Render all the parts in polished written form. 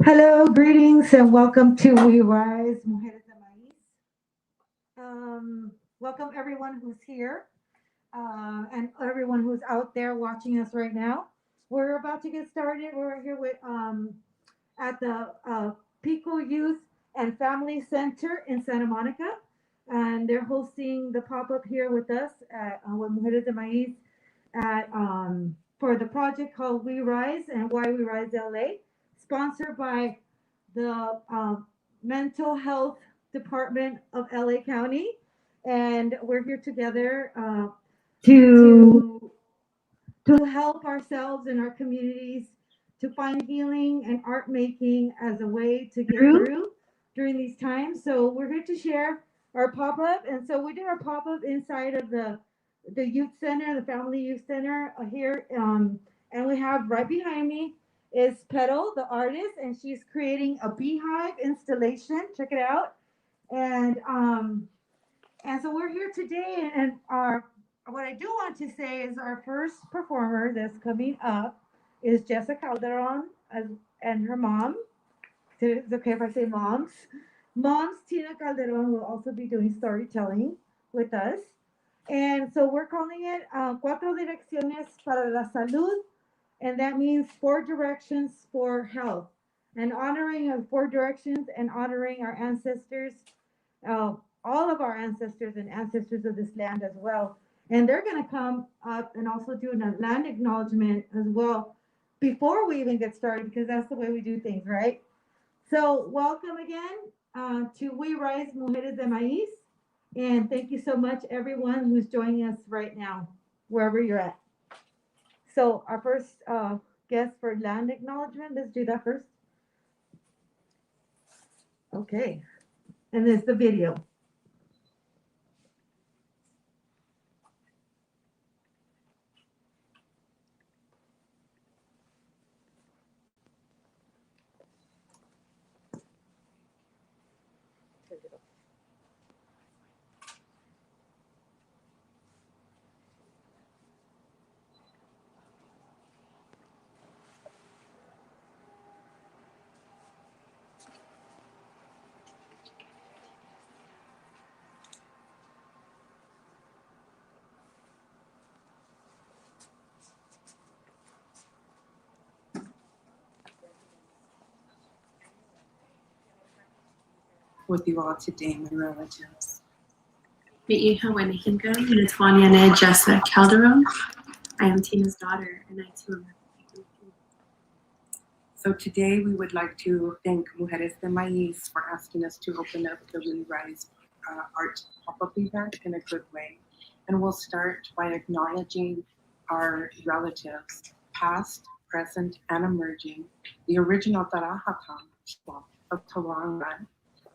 Hello, greetings, and welcome to We Rise, Mujeres de Maiz. Welcome everyone who's here and everyone who's out there watching us right now. We're about to get started. We're here with at the Pico Youth and Family Center in Santa Monica, and they're hosting the pop-up here with us at with Mujeres de Maiz at for the project called We Rise and Why We Rise LA, sponsored by the Mental Health Department of LA County, and we're here together to to help ourselves and our communities to find healing and art making as a way to get through during these times. So we're here to share our pop up, and so we did our pop up inside of the youth center, the family youth center here, and we have right behind me is Petal, the artist, and she's creating a beehive installation. Check it out, and so we're here today, and our what I do want to say is our first performer that's coming up is Jessa Calderon and her mom. It's okay if I say moms. Moms Tina Calderon will also be doing storytelling with us. And so we're calling it Cuatro Direcciones para la Salud, and that means 4 directions for health, and honoring of 4 directions and honoring our ancestors, all of our ancestors and ancestors of this land as well. And they're going to come up and also do a land acknowledgement as well before we even get started, because that's the way we do things, right? So welcome again to We Rise Mujeres de Maiz. And thank you so much, everyone who's joining us right now, wherever you're at. So our first guest for land acknowledgement, let's do that first. Okay. And there's the video. With you all today, my relatives. Jessa Calderon. I am Tina's daughter, and I too am happy. So today we would like to thank Mujeres de Maiz for asking us to open up the We Rise art pop-up event in a good way. And we'll start by acknowledging our relatives, past, present, and emerging, the original Tarahatan people of Tawangan,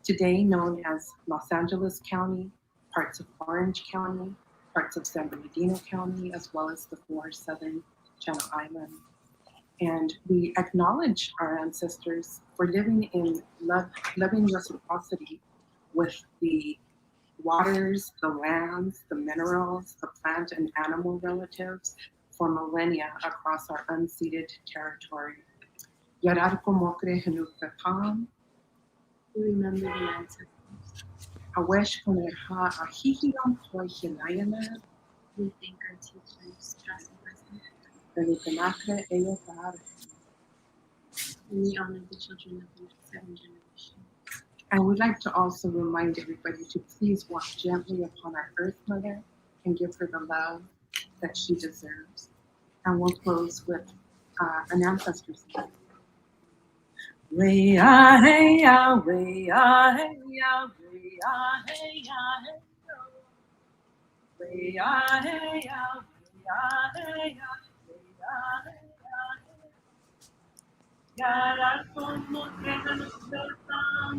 today known as Los Angeles County, parts of Orange County, parts of San Bernardino County, as well as the 4 southern Channel Islands. And we acknowledge our ancestors for living in loving reciprocity with the waters, the lands, the minerals, the plant and animal relatives for millennia across our unceded territory. Yararko mokre henukatan. We remember the ancestors. Awesh konerha ahihiam toy hinayana. We thank our teachers, past and present. Benukanakre eyotar. And we honor the children of the next 7 generations. I would like to also remind everybody to please walk gently upon our Earth Mother and give her the love that she deserves. And we'll close with an ancestor song. Way ah hey ya, way ah hey ya, way ah hey ya, hey yo. Way ah hey ya, way ah hey ya, way ah hey ya, hey. Yara como trenan setan,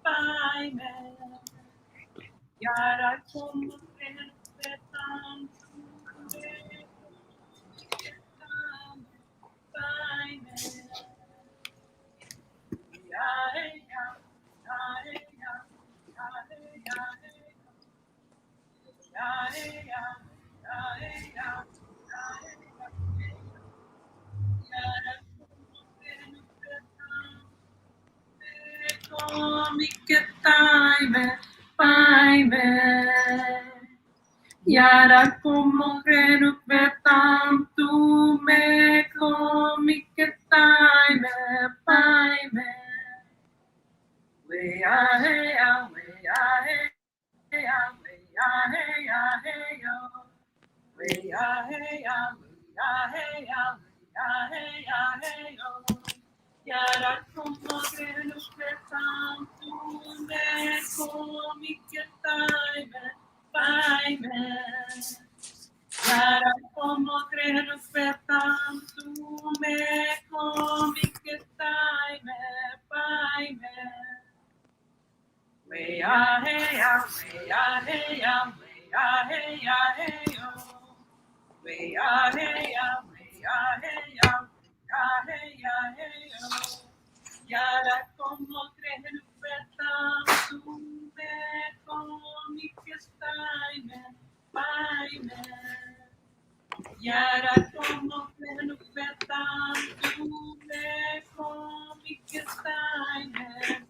bye me. Yara como trenan setan. Yara como renupetam tu me comiketai me pai me. We are hey ah, we are hey ah, we are hey ah, hey yo. We are hey ah, we are hey ah, we are hey ah, hey yo. Yara como renupetam tu me comiketai me pai me. Yara como renupetam tu me comiketai me pai me. We are hey ah, we are hey ah, we are hey ah, hey yo. We are hey ah, we are hey ah, we are hey ah, hey yo. Yara como renupetam tu me comiketai me pai me. Yara como renupetam tu me comiketai me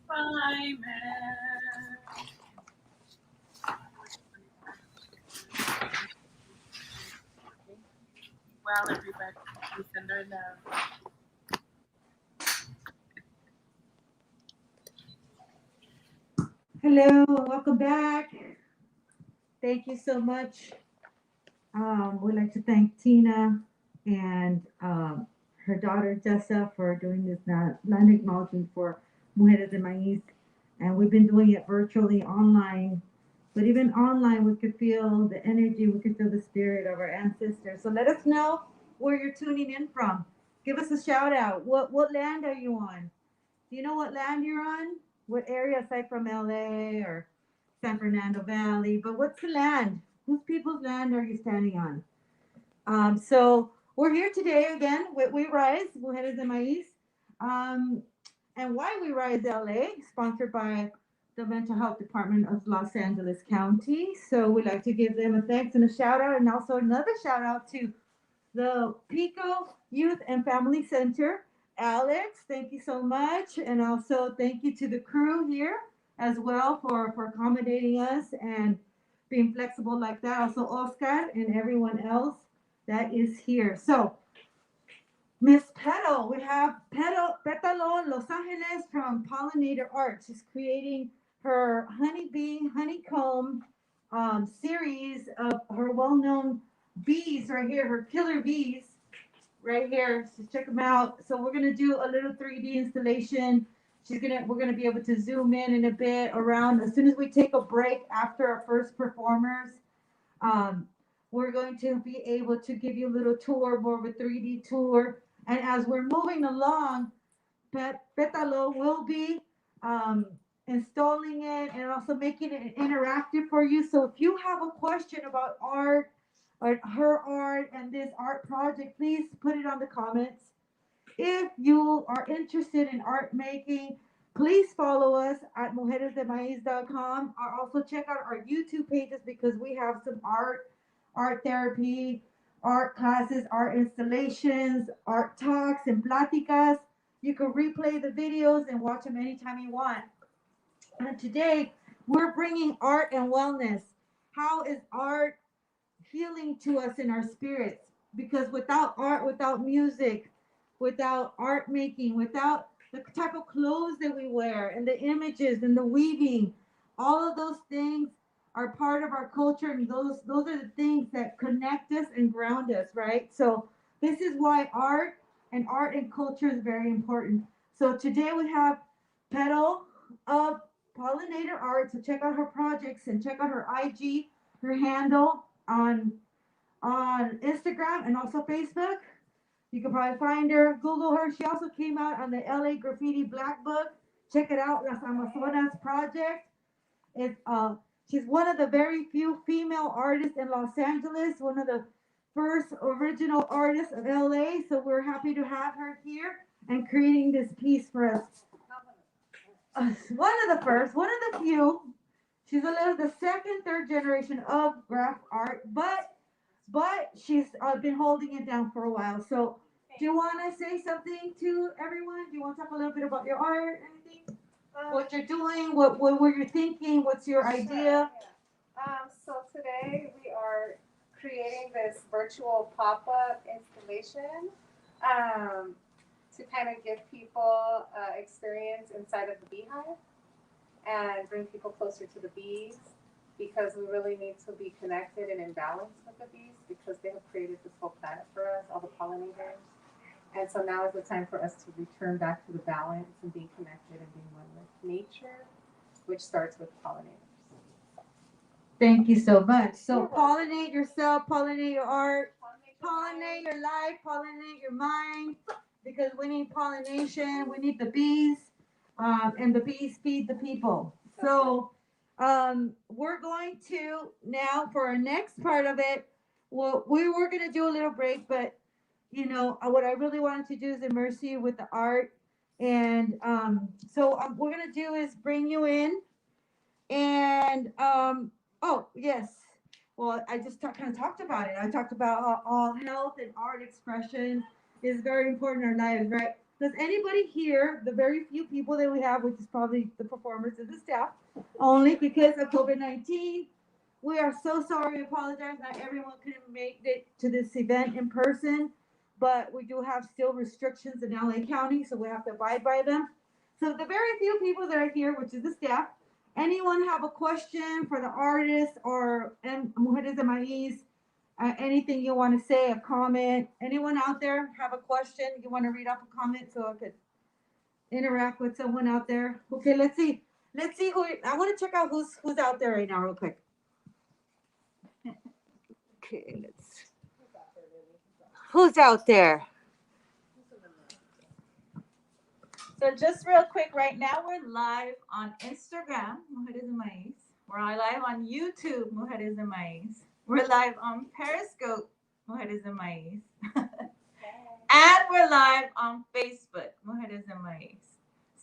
pai me. Well, everybody, we send our love. Hello, welcome back. Thank you so much. We'd like to thank Tina and her daughter Jessa for doing this land acknowledgement for Mujeres de Maiz. And we've been doing it virtually online. But even online, we could feel the energy, we could feel the spirit of our ancestors. So let us know where you're tuning in from. Give us a shout out. What land are you on? Do you know what land you're on? What area aside from LA or San Fernando Valley? But what's the land? Whose people's land are you standing on? So we're here today again with We Rise, Mujeres de Maiz. And Why We Rise LA, sponsored by the Mental Health Department of Los Angeles County. So we'd like to give them a thanks and a shout out, and also another shout out to the Pico Youth and Family Center. Alex, thank you so much. And also thank you to the crew here as well for accommodating us and being flexible like that. Also Oscar and everyone else that is here. So Miss Petal, we have Petal Los Angeles from Pollinator Art. She's creating her honeybee honeycomb series of her well-known bees right here, her killer bees right here. So check them out. So we're gonna do a little 3D installation. We're gonna be able to zoom in a bit around as soon as we take a break after our first performers. Um, we're going to be able to give you a little tour, more of a 3D tour. And as we're moving along, Petalo will be um, installing it and also making it interactive for you. So if you have a question about art or her art and this art project, please put it on the comments. If you are interested in art making, please follow us at mujeresdemaiz.com, or also check out our YouTube pages because we have some art therapy, art classes, art installations, art talks, and pláticas. You can replay the videos and watch them anytime you want. And today, we're bringing art and wellness. How is art healing to us in our spirits? Because without art, without music, without art making, without the type of clothes that we wear and the images and the weaving, all of those things are part of our culture, and those are the things that connect us and ground us, right? So this is why art and culture is very important. So today we have Petal of Pollinator Art. So check out her projects and check out her IG, her handle on Instagram and also Facebook. You can probably find her, Google her. She also came out on the LA Graffiti Black Book. Check it out, Las Amazonas Project. It's she's one of the very few female artists in Los Angeles, one of the first original artists of LA. So we're happy to have her here and creating this piece for us. One of the first, one of the few. She's the second, third generation of graph art, but she's been holding it down for a while. So, do you want to say something to everyone? Do you want to talk a little bit about your art, anything? What you're doing? What were you thinking? What's your idea? So today we are this virtual pop-up installation to kind of give people experience inside of the beehive and bring people closer to the bees, because we really need to be connected and in balance with the bees, because they have created this whole planet for us, all the pollinators. And so now is the time for us to return back to the balance and being connected and being one with nature, which starts with pollinators. Thank you so much. So pollinate yourself, pollinate your art, pollinate your life, pollinate your mind, because we need pollination. We need the bees, and the bees feed the people. So we're going to now for our next part of it. Well, we were going to do a little break, but you know what I really wanted to do is immerse you with the art, and so what we're going to do is bring you in, and oh yes. Well, I just kind of talked about it. I talked about how all health and art expression is very important in our lives, right? Does anybody here, the very few people that we have, which is probably the performers and the staff, only because of COVID-19, we are so sorry. We apologize. Not everyone could make it to this event in person, but we do have still restrictions in LA County, so we have to abide by them. So the very few people that are here, which is the staff, anyone have a question for the artist or Mujeres de Maiz? Anything you want to say, a comment? Anyone out there have a question? You want to read off a comment so I could interact with someone out there? Okay, let's see. Let's see who. I want to check out who's out there right now, real quick. Okay, let's. Who's out there? So just real quick, right now we're live on Instagram, Mujeres de Maiz. We're live on YouTube, Mujeres de Maiz. We're live on Periscope, Mujeres de Maiz. And we're live on Facebook, Mujeres de Maiz.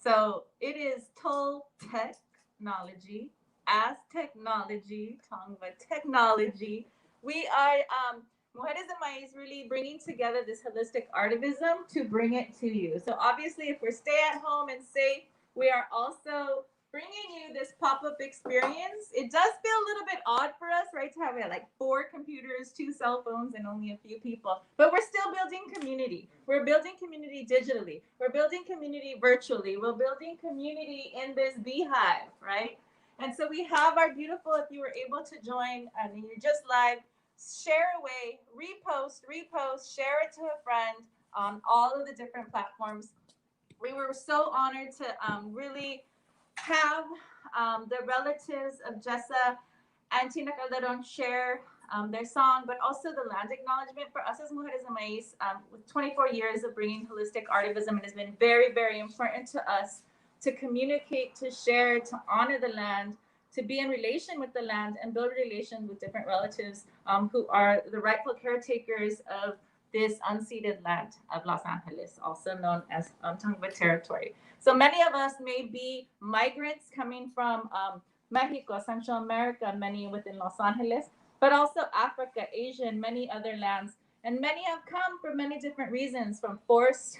So it is Toll Technology, as technology, tongue but technology. We are Mujeres de Maiz really bringing together this holistic artivism to bring it to you. So obviously, if we're stay at home and safe, we are also bringing you this pop-up experience. It does feel a little bit odd for us, right, to have like 4 computers, 2 cell phones, and only a few people. But we're still building community. We're building community digitally. We're building community virtually. We're building community in this beehive, right? And so we have our beautiful, if you were able to join and you're just live, share away, repost, share it to a friend on all of the different platforms. We were so honored to really have the relatives of Jessa and Tina Calderon share their song, but also the land acknowledgement for us as Mujeres de Maiz. With 24 years of bringing holistic artivism, it has been very, very important to us to communicate, to share, to honor the land, to be in relation with the land and build relations with different relatives who are the rightful caretakers of this unceded land of Los Angeles, also known as Tongva territory. So many of us may be migrants coming from Mexico, Central America, many within Los Angeles, but also Africa, Asia, and many other lands. And many have come for many different reasons, from forced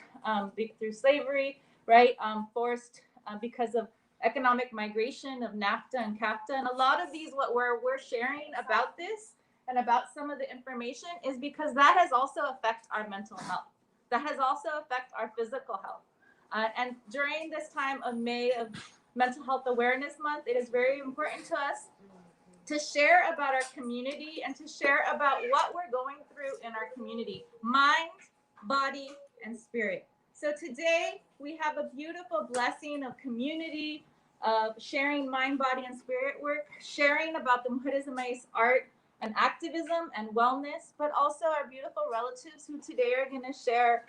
through slavery, right? Forced because of economic migration of NAFTA and CAFTA. And a lot of these, what we're sharing about this and about some of the information is because that has also affected our mental health. That has also affected our physical health. And during this time of May of Mental Health Awareness Month, it is very important to us to share about our community and to share about what we're going through in our community, mind, body, and spirit. So today we have a beautiful blessing of community, of sharing mind, body, and spirit work, sharing about the Mujeres de Maiz art and activism and wellness, but also our beautiful relatives who today are going to share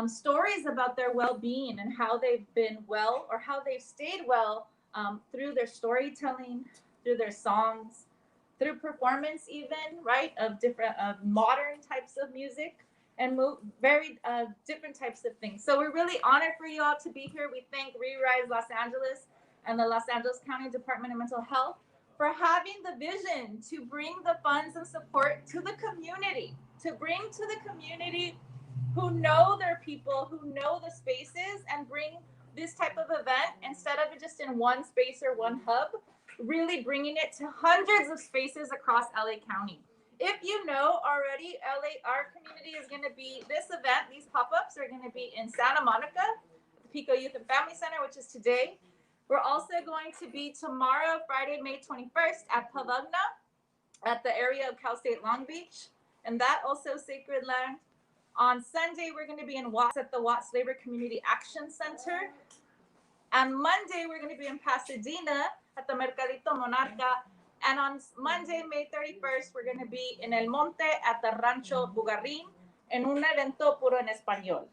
stories about their well-being and how they've been well or how they've stayed well through their storytelling, through their songs, through performance even, right, of different modern types of music and very different types of things. So we're really honored for you all to be here. We thank Re-Rise Los Angeles and the Los Angeles County Department of Mental Health for having the vision to bring the funds and support to the community, to bring to the community who know their people, who know the spaces, and bring this type of event instead of it just in one space or one hub, really bringing it to hundreds of spaces across LA County. If you know already, our community is going to be, this event, these pop-ups are going to be in Santa Monica, the Pico Youth and Family Center, which is today. We're also going to be tomorrow, Friday, May 21st at Pavagna at the area of Cal State Long Beach. And that also Sacred Land. On Sunday, we're going to be in Watts at the Watts Labor Community Action Center. On Monday, we're going to be in Pasadena at the Mercadito Monarca. And on Monday, May 31st, we're going to be in El Monte at the Rancho Bugarrín en un evento puro en español.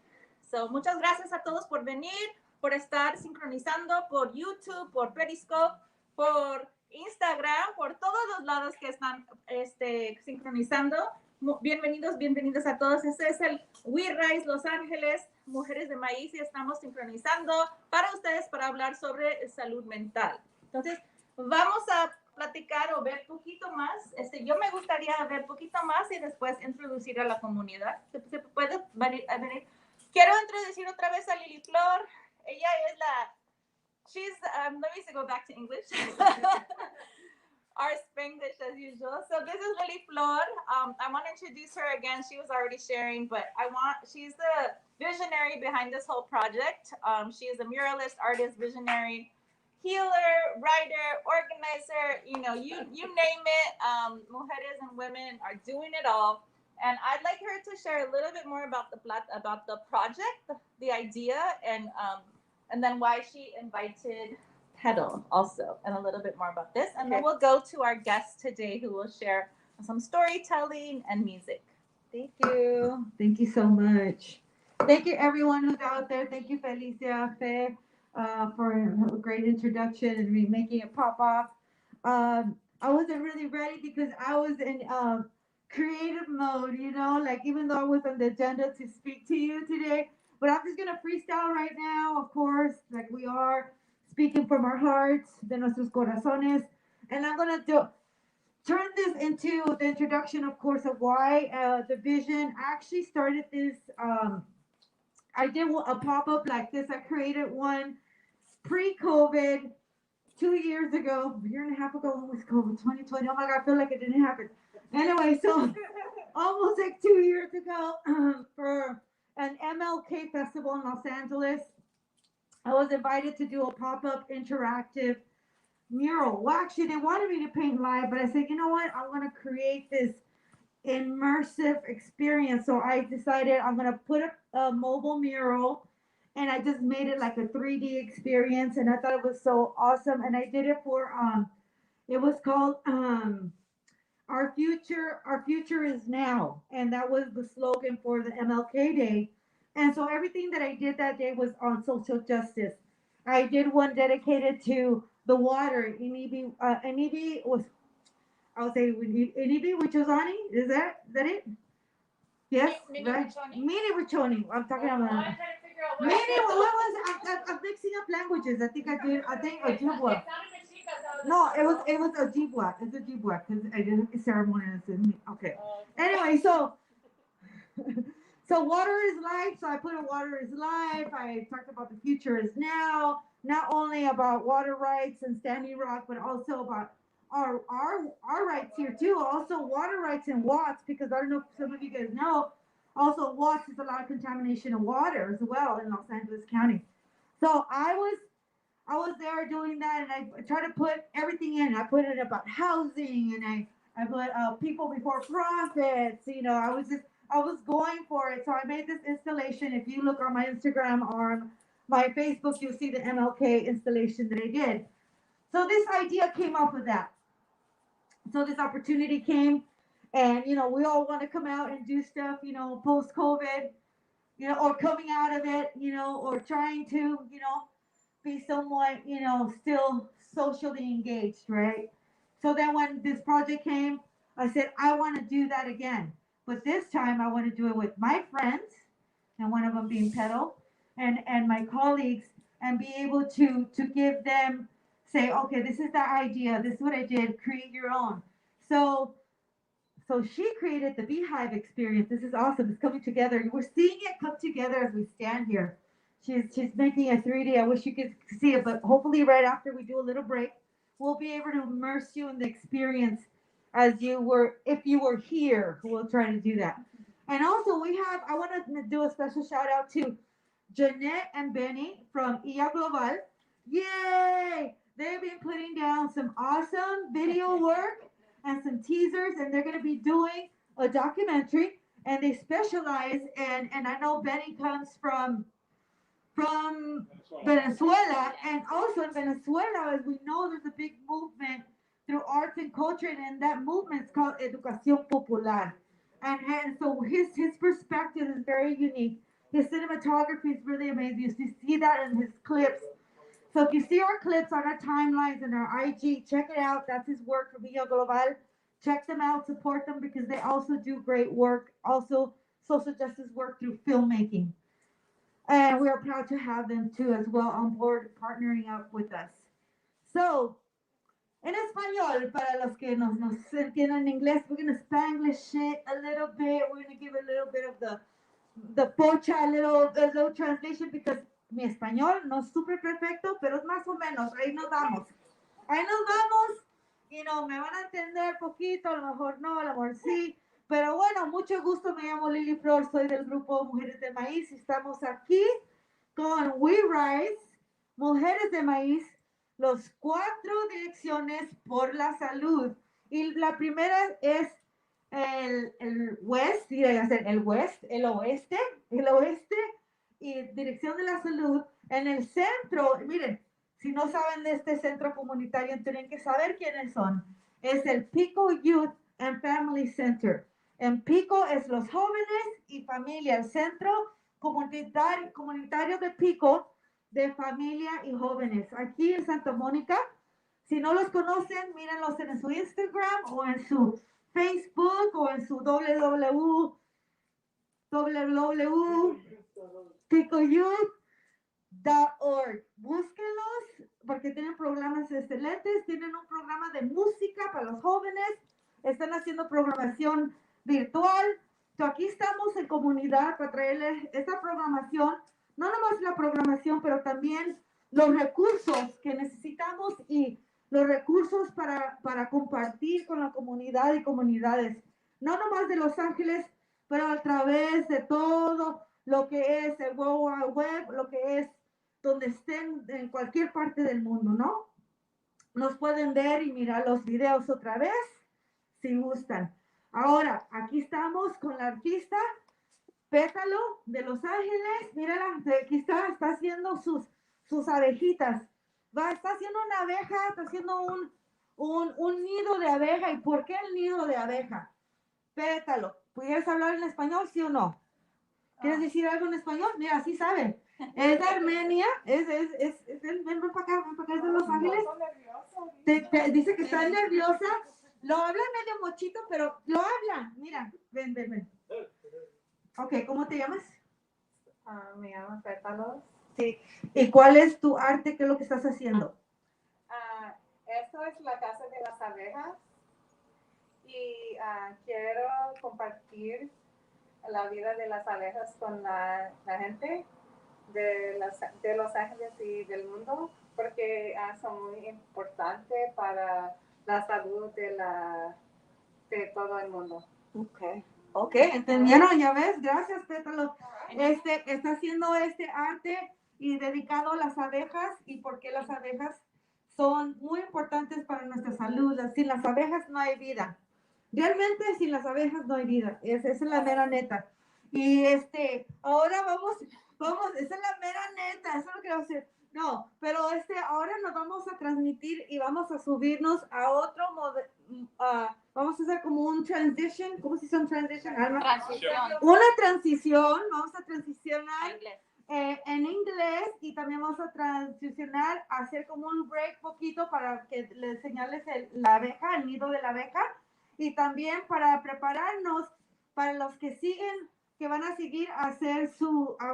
So, muchas gracias a todos por venir, por estar sincronizando por YouTube, por Periscope, por Instagram, por todos los lados que están sincronizando. Bienvenidos, bienvenidos a todos. Este es el We Rise Los Ángeles, Mujeres de Maíz, y estamos sincronizando para ustedes para hablar sobre salud mental. Entonces, vamos a platicar o ver poquito más. Yo me gustaría ver poquito más y después introducir a la comunidad. ¿Se puede venir? Quiero introducir otra vez a Lili Flor. Ella es let me go back to English. Our Spanglish as usual. So this is Lili Flor. I want to introduce her again. She was already sharing, but she's the visionary behind this whole project. She is a muralist, artist, visionary, healer, writer, organizer, you name it. Mujeres and women are doing it all. And I'd like her to share a little bit more about the project, the idea, and then why she invited Petal also, and a little bit more about this. And then we'll go to our guest today who will share some storytelling and music. Thank you. Thank you so much. Thank you, everyone who's out there. Thank you, Felicia, Fe, for a great introduction and me making it pop off. I wasn't really ready because I was in creative mode, like even though I was on the agenda to speak to you today, but I'm just going to freestyle right now, of course, like we are speaking from our hearts, de nuestros corazones. And I'm going to turn this into the introduction, of course, of why the vision. I actually started this. I did a pop-up like this. I created one pre-COVID 2 years ago, a year and a half ago. When was COVID? 2020. Oh my God, I feel like it didn't happen. Anyway, so almost like 2 years ago for an MLK festival in Los Angeles. I was invited to do a pop-up interactive mural. Well, actually, they wanted me to paint live, but I said, you know what? I'm going to create this immersive experience. So I decided I'm going to put a mobile mural, and I just made it like a 3D experience, and I thought it was so awesome. And I did it for, it was called Our Future is Now. And that was the slogan for the MLK Day. And so everything that I did that day was on social justice. I did one dedicated to the water. Inibi was, I would say, Inibi Wichozani. Is that it? Yes, right? Mini Wichoni. I'm talking about. Mini, what was I'm mixing up languages. I think Ojibwa. No, it was Ojibwa. It's Ojibwa because I did a ceremony. Okay. Anyway, so water is life. So I put in water is life. I talked about the future is now. Not only about water rights and Standing Rock, but also about our rights here too. Also water rights in Watts, because I don't know if some of you guys know. Also, Watts is a lot of contamination of water as well in Los Angeles County. So I was there doing that, and I tried to put everything in. I put it about housing, and I put people before profits. I was going for it. So I made this installation. If you look on my Instagram or on my Facebook, you'll see the MLK installation that I did. So this idea came up with that. So this opportunity came, and we all want to come out and do stuff, post-COVID, or coming out of it, or trying to, be somewhat, still socially engaged, right? So then when this project came, I said, I want to do that again. But this time I want to do it with my friends, and one of them being Petal, and my colleagues, and be able to give them, say, okay, this is the idea, this is what I did, create your own. So she created the Beehive experience. This is awesome. It's coming together. We're seeing it come together as we stand here. She's making a 3D. I wish you could see it, but hopefully right after we do a little break, we'll be able to immerse you in the experience as you were, if you were here. We'll try to do that. And also I want to do a special shout out to Jeanette and Benny from IA Global. Yay! They've been putting down some awesome video work and some teasers, and they're going to be doing a documentary. And they specialize in, and I know Benny comes from Venezuela, and also in Venezuela, as we know, there's a big movement through arts and culture, and that movement is called Educación Popular. And so his perspective is very unique. His cinematography is really amazing. You see that in his clips. So if you see our clips on our timelines and our IG, check it out. That's his work for Villa Global. Check them out, support them, because they also do great work, also social justice work through filmmaking. And we are proud to have them too as well on board, partnering up with us. So, en español, para los que nos entienden en inglés, we're going to Spanglish it a little bit. We're going to give a little bit of the pocha, a little translation, because mi español no es súper perfecto, pero es más o menos. Ahí nos vamos. Y no, me van a entender poquito, a lo mejor no, a lo mejor sí. Pero bueno, mucho gusto, me llamo Lily Flor, soy del grupo Mujeres de Maíz y estamos aquí con We Rise, Mujeres de Maíz, los 4 direcciones por la salud. Y la primera es el West, el oeste, y Dirección de la Salud. En el centro, miren, si no saben de este centro comunitario, tienen que saber quiénes son. Es el Pico Youth and Family Center. En Pico es los jóvenes y familia, el centro comunitario de Pico, de familia y jóvenes. Aquí en Santa Mónica, si no los conocen, mírenlos en su Instagram o en su Facebook o en su www.picoyouth.org. Búsquenlos porque tienen programas excelentes, tienen un programa de música para los jóvenes, están haciendo programación virtual. So, aquí estamos en comunidad para traerles esta programación, no nomás la programación, pero también los recursos que necesitamos y los recursos para compartir con la comunidad y comunidades, no nomás de Los Ángeles, pero a través de todo lo que es el World Wide Web, lo que es donde estén en cualquier parte del mundo, ¿no? Nos pueden ver y mirar los videos otra vez, si gustan. Ahora, aquí estamos con la artista Pétalo de Los Ángeles. Mírala, aquí está haciendo sus abejitas. Está haciendo una abeja, está haciendo un nido de abeja. ¿Y por qué el nido de abeja? Pétalo. ¿Pudieras hablar en español, sí o no? ¿Quieres decir algo en español? Mira, sí sabe. Es de Armenia, ven para acá, es de Los Ángeles. Dice que está nerviosa. Lo habla medio mochito, pero lo habla. Mira, ven. Ok, ¿cómo te llamas? Me llamo Pétalos. Sí. ¿Y cuál es tu arte? ¿Qué es lo que estás haciendo? Esto es la casa de las abejas y quiero compartir la vida de las abejas con la gente de Los Ángeles y del mundo, porque son muy importantes para la salud de todo el mundo. Ok, entendieron, ya ves, gracias, Pétalo. Está haciendo este arte y dedicado a las abejas, y porque las abejas son muy importantes para nuestra salud. Sin las abejas no hay vida. Realmente sin las abejas no hay vida. Esa es la mera neta. Y ahora vamos, esa es la mera neta, eso es lo que vamos a hacer. No, pero ahora nos vamos a transmitir y vamos a subirnos a otro modelo. Vamos a hacer como un transition. ¿Cómo se dice un transition? Una transición. Vamos a transicionar en inglés, y también vamos a transicionar a hacer como un break poquito para que les enseñarles la abeja, el nido de la abeja, y también para prepararnos para los que siguen, que van a seguir a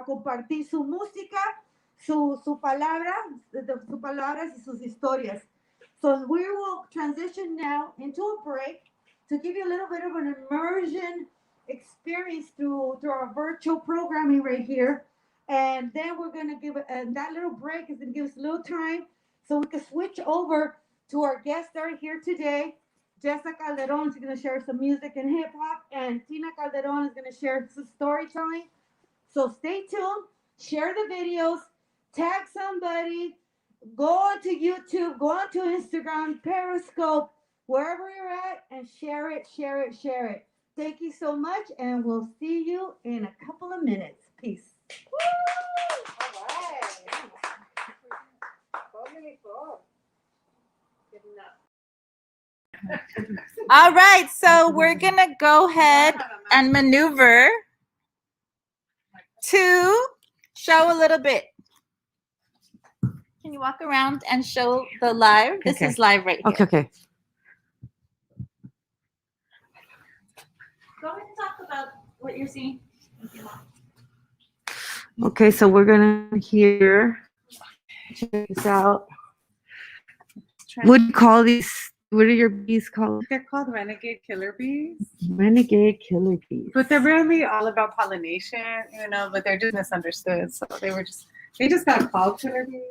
compartir su música, sus palabras y sus historias. So we will transition now into a break to give you a little bit of an immersion experience through our virtual programming right here. And then we're going to give, that little break is going to give us a little time so we can switch over to our guests that are here today. Jessa Calderon is going to share some music and hip hop, and Tina Calderon is going to share some storytelling. So stay tuned, share the videos, tag somebody, go onto YouTube, go onto Instagram, Periscope, wherever you're at, and share it, share it, share it. Thank you so much, and we'll see you in a couple of minutes. Peace. All right. Totally cool. Good enough. All right, so we're gonna go ahead and maneuver to show a little bit. Can you walk around and show the live? This is live right here. Okay. Go ahead and talk about what you're seeing. Okay, so we're gonna hear. Check this out. What do you call these? What are your bees called? They're called renegade killer bees, Renegade killer bees. but they're really all about pollination, but they're just misunderstood. So they just got called killer bees,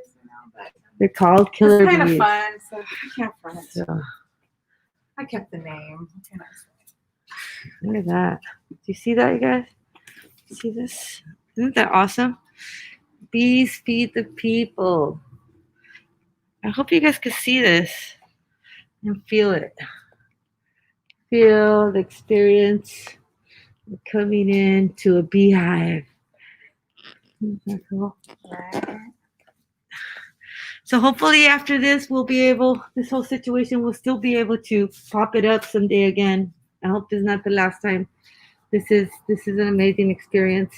but They're called killer it's kind of bees. fun. So you can't front. So, I kept the name. What can I say? look at that. Do you see that, you guys? See this? Isn't that awesome? Bees feed the people. I hope you guys can see this and feel it. Feel the experience of coming into a beehive. Isn't that cool? So hopefully after this, this whole situation, we'll still be able to pop it up someday again. I hope this is not the last time. This is an amazing experience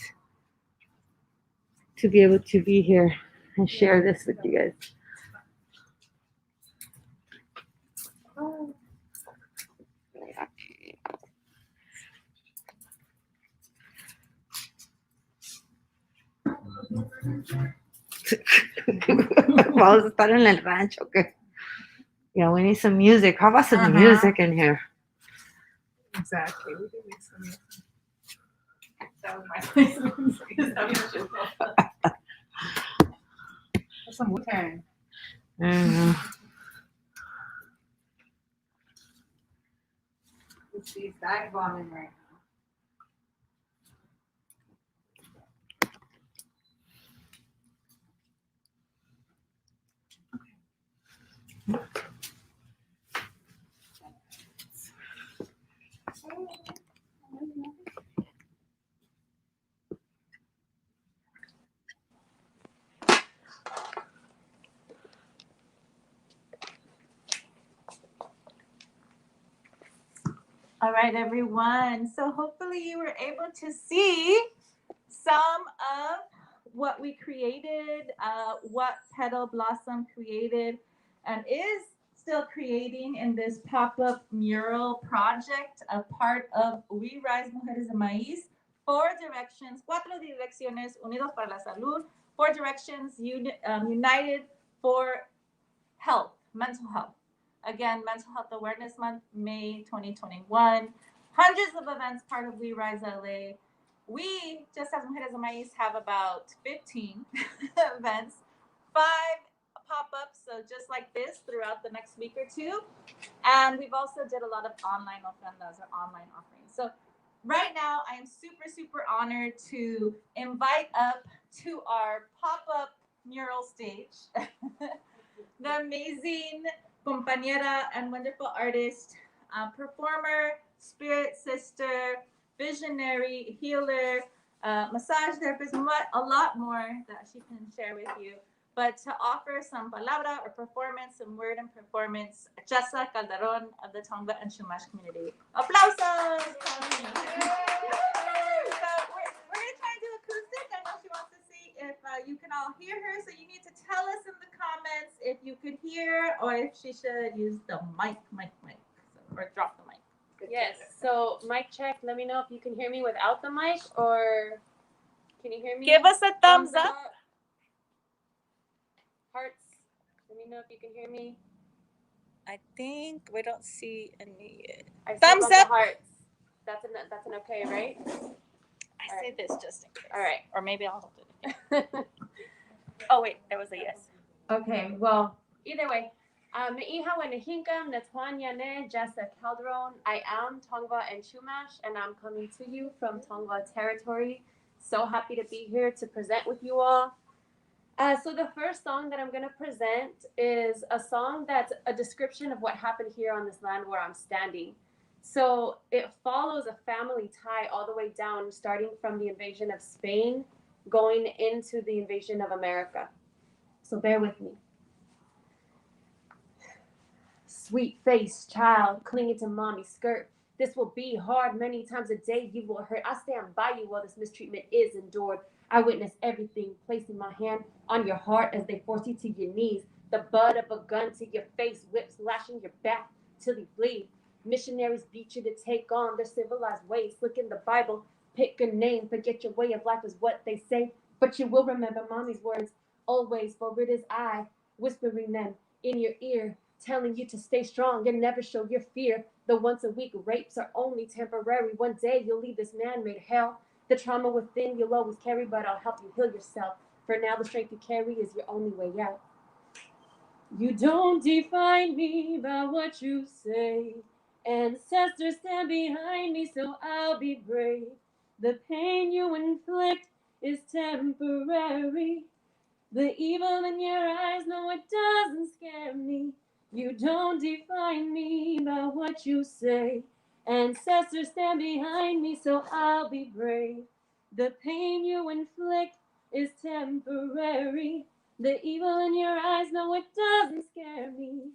to be able to be here and share this with you guys. Vamos a estar en el rancho, okay? Yeah, we need some music. How about some music in here? Exactly. We do need some. That was my place. There's some Wu-Tang. She's dive bombing right now. All right, everyone. So hopefully you were able to see some of what we created, what Petal Blossom created and is still creating in this pop-up mural project, a part of We Rise Mujeres de Maiz. 4 directions, 4 direcciones, Unidos para la Salud, 4 directions, united for health, mental health. Again, Mental Health Awareness Month, May 2021. Hundreds of events, part of We Rise LA. We, just as Mujeres de Maiz, have about 15 events, 5 pop-ups, so just like this throughout the next week or 2. And we've also did a lot of online ofrendas or online offerings. So right now, I am super, super honored to invite up to our pop-up mural stage the amazing compañera and wonderful artist, performer, spirit sister, visionary, healer, massage therapist, a lot more that she can share with you. But to offer some palabra or performance, some word and performance, Jessa Calderon of the Tongva and Chumash community. Aplausos! So we're going to try to do acoustic. I know she wants to see if you can all hear her. So you need to tell us in the comments if you could hear or if she should use the mic, or drop the mic. Yes, so mic check. Let me know if you can hear me without the mic, or can you hear me? Give us a thumbs up. Hearts. Let me know if you can hear me. I think we don't see any. I see Thumbs a bunch up. of hearts. That's an okay, right? I say this just in case. All right. Or maybe I'll hold it. Oh, wait, there was a yes. Okay, well, either way, Me hija Wenihinkam, Netwanya Ne, Jessa Calderon. I am Tongva and Chumash, and I'm coming to you from Tongva territory. So happy to be here to present with you all. So the first song that I'm going to present is a song that's a description of what happened here on this land where I'm standing. So it follows a family tie all the way down, starting from the invasion of Spain, going into the invasion of America. So bear with me. Sweet-faced child clinging to mommy's skirt. This will be hard. Many times a day you will hurt. I stand by you while this mistreatment is endured. I witness everything, placing my hand on your heart as they force you to your knees. The butt of a gun to your face, whips lashing your back till you bleed. Missionaries beat you to take on their civilized ways. Look in the Bible, pick a name, forget your way of life is what they say. But you will remember mommy's words always, for it is I, whispering them in your ear, telling you to stay strong and never show your fear. The once a week rapes are only temporary. One day you'll leave this man-made hell. The trauma within you'll always carry, but I'll help you heal yourself. For now, the strength you carry is your only way out. You don't define me by what you say. Ancestors stand behind me, so I'll be brave. The pain you inflict is temporary. The evil in your eyes, no, it doesn't scare me. You don't define me by what you say. Ancestors stand behind me, so I'll be brave. The pain you inflict is temporary. The evil in your eyes, no, it doesn't scare me.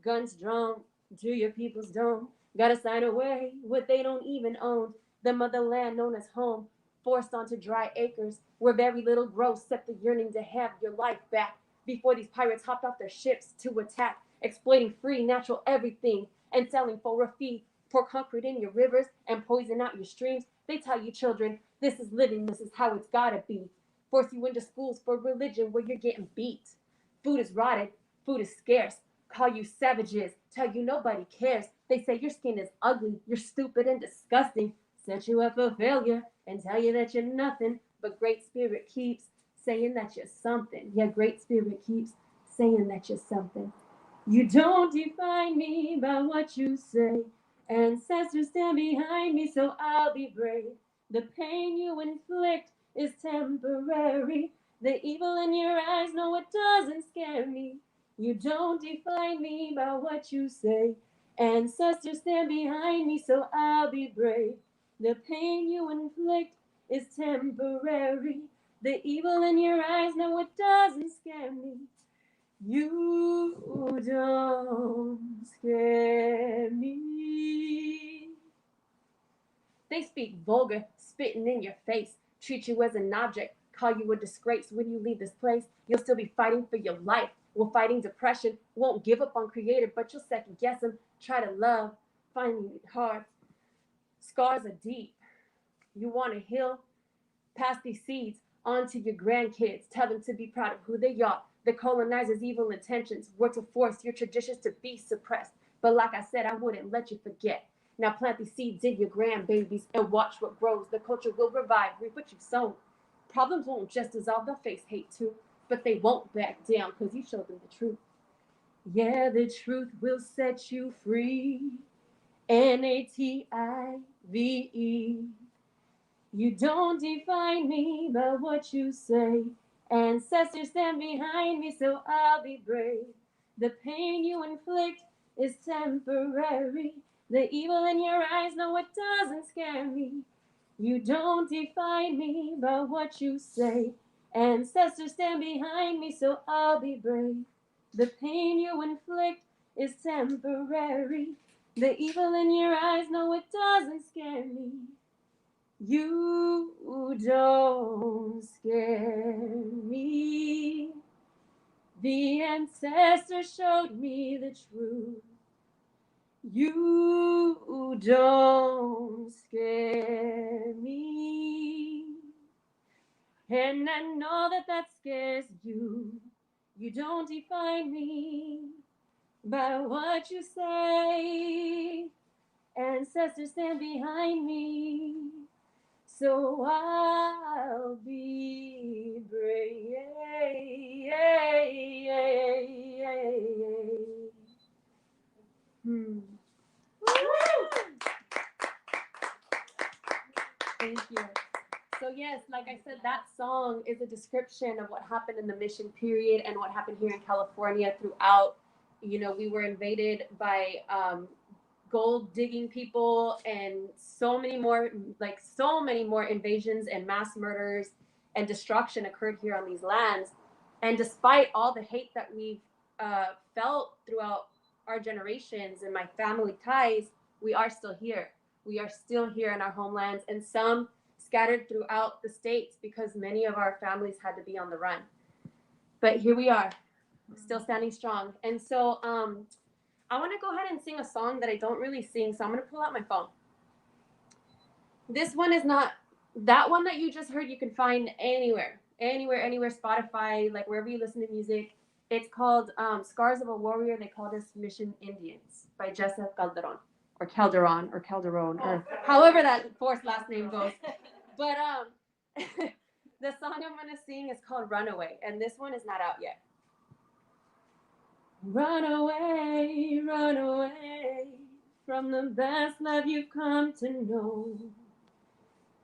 Guns drawn to your people's dome. Gotta sign away what they don't even own. The motherland known as home, forced onto dry acres where very little grows except the yearning to have your life back. Before these pirates hopped off their ships to attack, exploiting free natural everything and selling for a fee. Pour concrete in your rivers and poison out your streams. They tell you children, this is living, this is how it's gotta be. Force you into schools for religion where you're getting beat. Food is rotted, food is scarce. Call you savages, tell you nobody cares. They say your skin is ugly, you're stupid and disgusting. Set you up for failure and tell you that you're nothing. But Great Spirit keeps saying that you're something. Yeah, Great Spirit keeps saying that you're something. You don't define me by what you say. Ancestors stand behind me, so I'll be brave. The pain you inflict is temporary. The evil in your eyes, no, it doesn't scare me. You don't define me by what you say. Ancestors stand behind me, so I'll be brave. The pain you inflict is temporary. The evil in your eyes, no, it doesn't scare me. You don't scare me. They speak vulgar, spitting in your face, treat you as an object, call you a disgrace. When you leave this place, you'll still be fighting for your life. While fighting depression, won't give up on creator, but you'll second guess him. Try to love, finding it hard. Scars are deep. You want to heal? Pass these seeds on to your grandkids. Tell them to be proud of who they are. The colonizers' evil intentions were to force your traditions to be suppressed. But like I said, I wouldn't let you forget. Now plant these seeds in your grandbabies and watch what grows. The culture will revive, reap what you've sown. Problems won't just dissolve, they'll face hate too. But they won't back down because you showed them the truth. Yeah, the truth will set you free. Native. You don't define me by what you say. Ancestors stand behind me, so I'll be brave. The pain you inflict is temporary. The evil in your eyes, no, it doesn't scare me. You don't define me by what you say. Ancestors stand behind me, so I'll be brave. The pain you inflict is temporary. The evil in your eyes, no, it doesn't scare me. You don't scare me. The ancestors showed me the truth. You don't scare me. And I know that that scares you. You don't define me by what you say. Ancestors stand behind me, so I'll be brave. Thank you. So yes, like I said, that song is a description of what happened in the mission period and what happened here in California throughout. You know, we were invaded by gold digging people, and so many more invasions and mass murders and destruction occurred here on these lands. And despite all the hate that we've felt throughout our generations and my family ties, we are still here. We are still here in our homelands, and some scattered throughout the states because many of our families had to be on the run. But here we are, still standing strong. And so I want to go ahead and sing a song that I don't really sing, so I'm going to pull out my phone. This one is not, that one that you just heard, you can find anywhere, Spotify, like wherever you listen to music. It's called Scars of a Warrior. They called us Mission Indians by Jessa Calderon, or however that fourth last name goes. But the song I'm going to sing is called Runaway, and this one is not out yet. Run away from the best love you've come to know.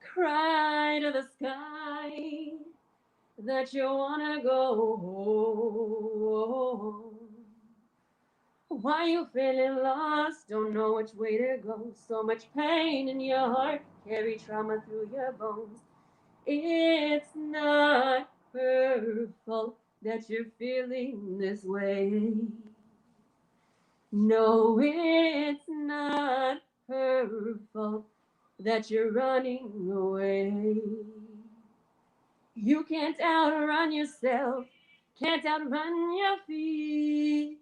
Cry to the sky that you wanna go home. Why you feeling lost, don't know which way to go. So much pain in your heart, carry trauma through your bones. It's not her fault that you're feeling this way. No, it's not her fault that you're running away. You can't outrun yourself, can't outrun your fears.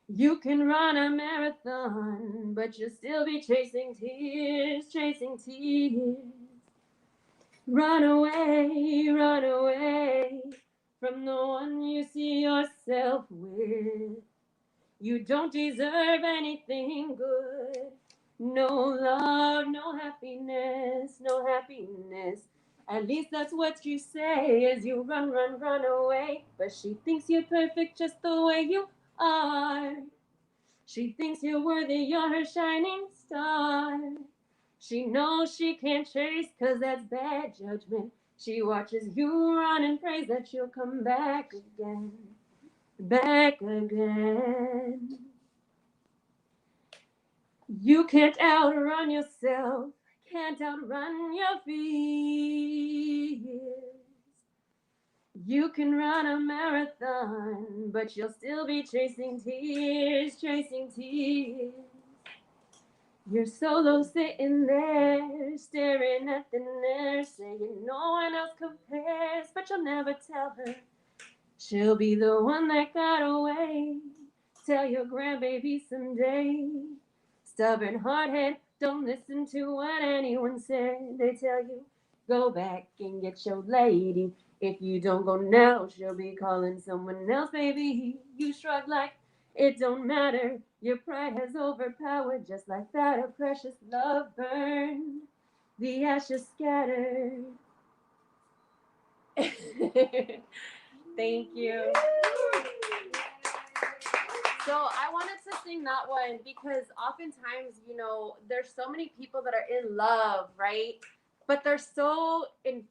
You can run a marathon, but you'll still be chasing tears. Run away from the one you see yourself with. You don't deserve anything good. No love, no happiness. At least that's what you say as you run away. But she thinks you're perfect just the way you are. She thinks you're worthy, you're her shining star. She knows she can't chase, 'cause that's bad judgment. She watches you run and prays that you'll come back again. You can't outrun yourself, can't outrun your fears. You can run a marathon, but you'll still be chasing tears. You're solo sitting there, staring at the nurse, saying no one else compares, but you'll never tell her. She'll be the one that got away. Tell your grandbaby someday. Stubborn hardhead, don't listen to what anyone said. They tell you, go back and get your lady. If you don't go now, she'll be calling someone else, baby. You shrug like it don't matter. Your pride has overpowered, just like that. A precious love burned, the ashes scattered. Thank you. So I wanted to sing that one because oftentimes, you know, there's so many people that are in love, right? But they're so in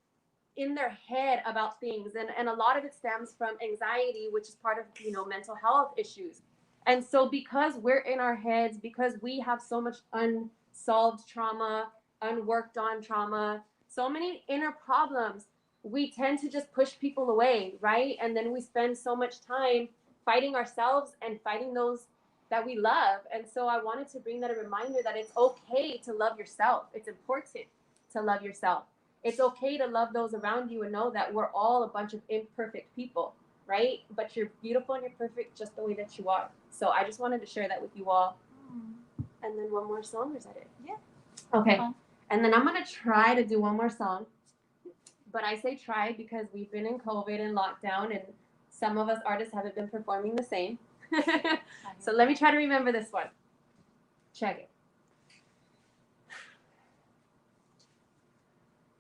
their head about things. And a lot of it stems from anxiety, which is part of, you know, mental health issues. And so because we're in our heads, because we have so much unsolved trauma, unworked on trauma, so many inner problems, we tend to just push people away, right? And then we spend so much time fighting ourselves and fighting those that we love. And so I wanted to bring that a reminder that it's okay to love yourself. It's important to love yourself. It's okay to love those around you and know that we're all a bunch of imperfect people, right? But you're beautiful and you're perfect just the way that you are. So I just wanted to share that with you all. And then one more song, or is that it? Yeah. Okay. And then I'm going to try to do one more song. But I say try because we've been in COVID and lockdown, and some of us artists haven't been performing the same. So let me try to remember this one. Check it.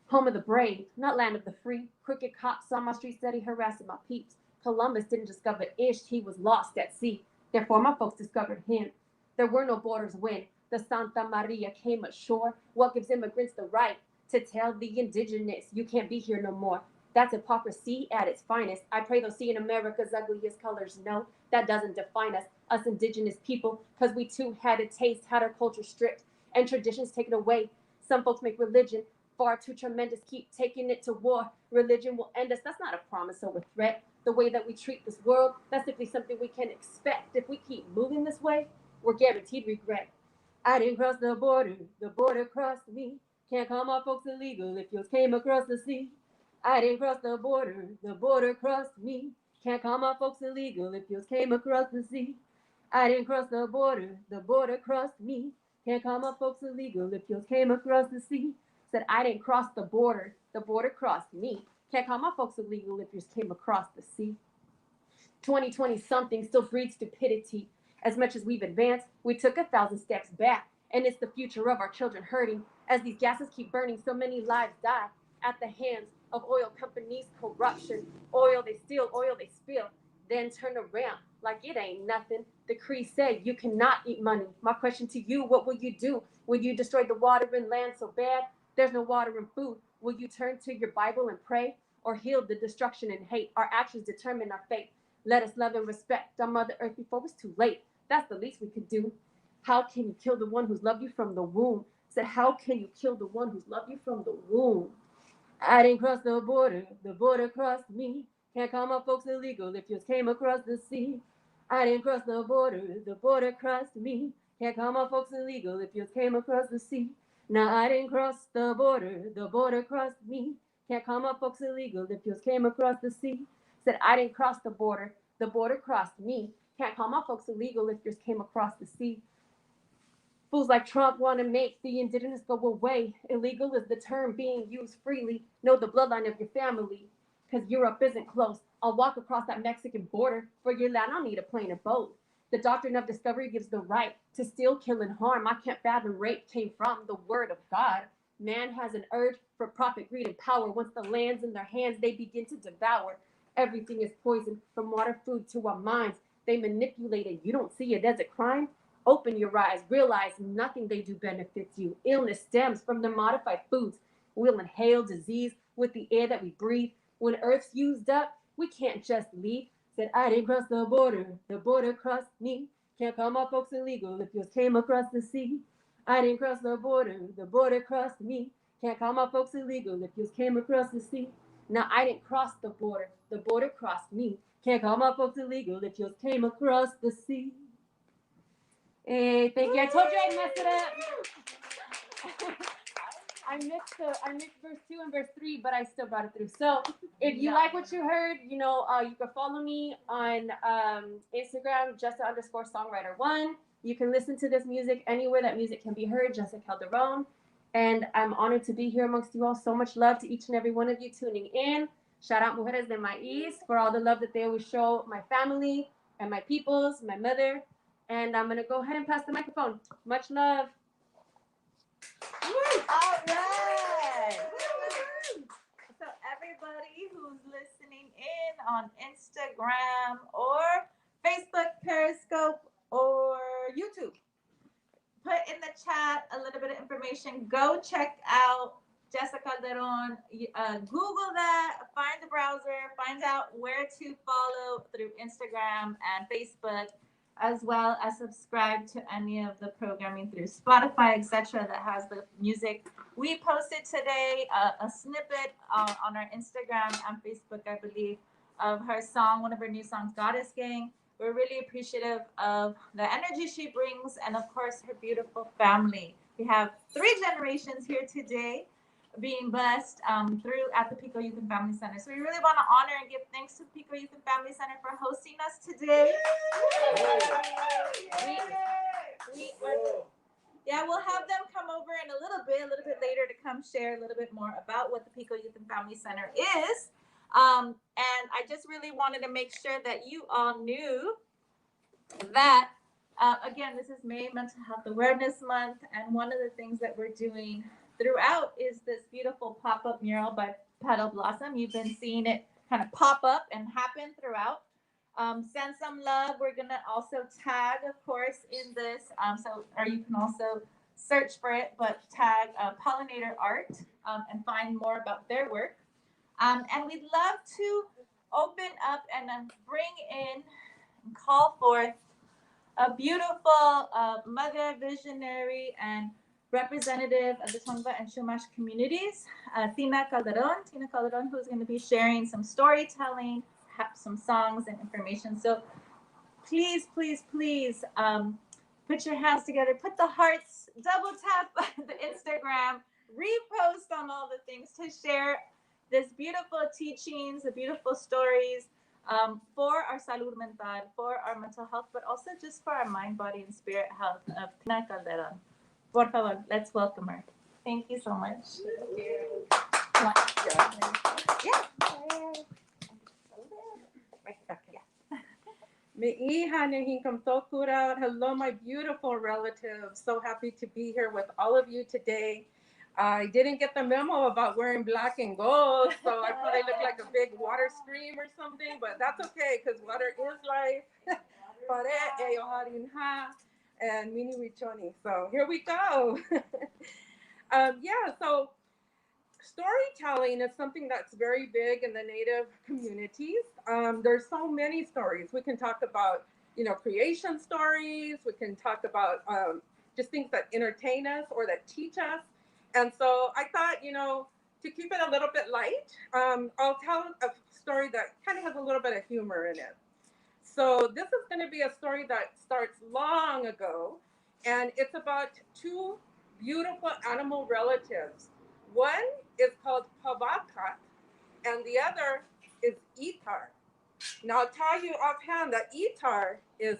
Home of the brave, not land of the free. Crooked cops on my street steady harassing my peeps. Columbus didn't discover Ish, he was lost at sea. Therefore my folks discovered him. There were no borders when The Santa Maria came ashore. What gives immigrants the right to tell the indigenous you can't be here no more? That's hypocrisy at its finest. I pray they'll see in America's ugliest colors. No, that doesn't define us indigenous people, because we too had a taste, had our culture stripped, and traditions taken away. Some folks make religion far too tremendous, keep taking it to war. Religion will end us. That's not a promise or a threat. The way that we treat this world, that's simply something we can expect. If we keep moving this way, we're guaranteed regret. I didn't cross the border crossed me. Can't call my folks illegal if yours came across the sea. I didn't cross the border crossed me. Can't call my folks illegal if yours came across the sea. I didn't cross the border crossed me. Can't call my folks illegal if yours came across the sea. Said I didn't cross the border crossed me. Can't call my folks illegal if yours came across the sea. 2020 something still breeds stupidity. As much as we've advanced, we took 1,000 steps back, and it's the future of our children hurting. As these gases keep burning, so many lives die at the hands of oil companies' corruption. Oil they steal, oil they spill, then turn around like it ain't nothing. The creed say you cannot eat money. My question to you, what will you do? Will you destroy the water and land so bad there's no water and food? Will you turn to your Bible and pray, or heal the destruction and hate? Our actions determine our fate. Let us love and respect our Mother Earth before it's too late. That's the least we could do. How can you kill the one who's loved you from the womb? Said, how can you kill the one who's loved you from the womb? I didn't cross the border crossed me. Can't call my folks illegal if yours came across the sea. I didn't cross the border crossed me. Can't call my folks illegal if yours came across the sea. Now I didn't cross the border crossed me. Can't call my folks illegal if yours came across the sea. Said I didn't cross the border crossed me. Can't call my folks illegal if yours came across the sea. Fools like Trump want to make the indigenous go away. Illegal is the term being used freely. Know the bloodline of your family, because Europe isn't close. I'll walk across that Mexican border. For your land, I'll need a plane or boat. The doctrine of discovery gives the right to steal, kill, and harm. I can't fathom rape came from the word of God. Man has an urge for profit, greed, and power. Once the land's in their hands, they begin to devour. Everything is poison, from water, food to our minds. They manipulate it. You don't see it as a crime? Open your eyes. Realize nothing they do benefits you. Illness stems from the modified foods. We'll inhale disease with the air that we breathe. When Earth's used up, we can't just leave. Said I didn't cross the border crossed me. Can't call my folks illegal if yours came across the sea. I didn't cross the border crossed me. Can't call my folks illegal if yours came across the sea. Now I didn't cross the border crossed me. Can't call my folks illegal if yours came across the sea. Hey, thank you. I told you I'd mess it up. I mixed verse 2 and verse 3, but I still brought it through. So if you like what you heard, you can follow me on Instagram, Jessa_songwriter1. You can listen to this music anywhere that music can be heard, Jessa Calderon. And I'm honored to be here amongst you all. So much love to each and every one of you tuning in. Shout out Mujeres de Maiz for all the love that they always show my family and my peoples, my mother. And I'm going to go ahead and pass the microphone. Much love. All right. So everybody who's listening in on Instagram or Facebook, Periscope, or YouTube, put in the chat a little bit of information. Go check out Jessa Calderon. Google that, find the browser, find out where to follow through Instagram and Facebook, as well as subscribe to any of the programming through Spotify, etc. that has the music. We posted today a snippet on our Instagram and Facebook, I believe, of her song, one of her new songs, Goddess Gang. We're really appreciative of the energy she brings and, of course, her beautiful family. We have 3 generations here today being blessed through at the Pico Youth and Family Center. So we really want to honor and give thanks to Pico Youth and Family Center for hosting us today. We'll have them come over in a little bit later to come share a little bit more about what the Pico Youth and Family Center is. And I just really wanted to make sure that you all knew that, again, this is May Mental Health Awareness Month, and one of the things that we're doing throughout is this beautiful pop-up mural by Petal Blossom. You've been seeing it kind of pop up and happen throughout. Send some love. We're gonna also tag, of course, in this. Or you can also search for it, but tag Pollinator Art and find more about their work. And we'd love to open up and bring in and call forth a beautiful mother, visionary, and representative of the Tongva and Chumash communities, Tina Calderon, who's going to be sharing some storytelling, perhaps some songs and information. So please, please, please put your hands together, put the hearts, double tap the Instagram, repost on all the things to share this beautiful teachings, the beautiful stories for our salud mental, for our mental health, but also just for our mind, body, and spirit health of Tina Calderon. Por favor, let's welcome her. Thank you so much. Thank you. Hello, my beautiful relatives. So happy to be here with all of you today. I didn't get the memo about wearing black and gold, so I probably look like a big water stream or something, but that's okay because water is life. And mini wichoni. So here we go. So storytelling is something that's very big in the Native communities. There's so many stories. We can talk about, creation stories. We can talk about just things that entertain us or that teach us. And so I thought, to keep it a little bit light, I'll tell a story that kind of has a little bit of humor in it. So this is going to be a story that starts long ago, and it's about two beautiful animal relatives. One is called Pavakat, and the other is Itar. Now I'll tell you offhand that Itar is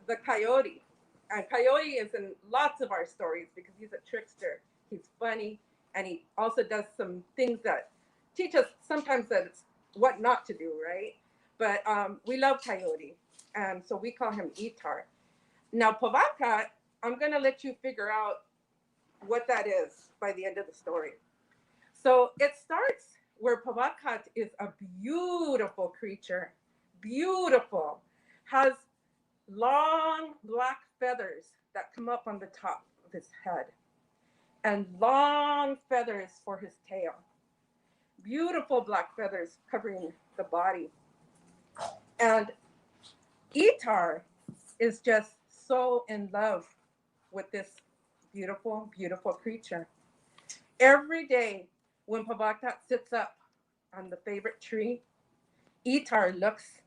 the coyote, and coyote is in lots of our stories because he's a trickster. He's funny, and he also does some things that teach us sometimes that it's what not to do, right? But we love coyote, and so we call him Itar. Now Pavakat, I'm going to let you figure out what that is by the end of the story. So it starts where Pavakat is a beautiful creature, beautiful, has long black feathers that come up on the top of his head and long feathers for his tail. Beautiful black feathers covering the body. And Itar is just so in love with this beautiful, beautiful creature. Every day when Pavakat sits up on the favorite tree, Itar looks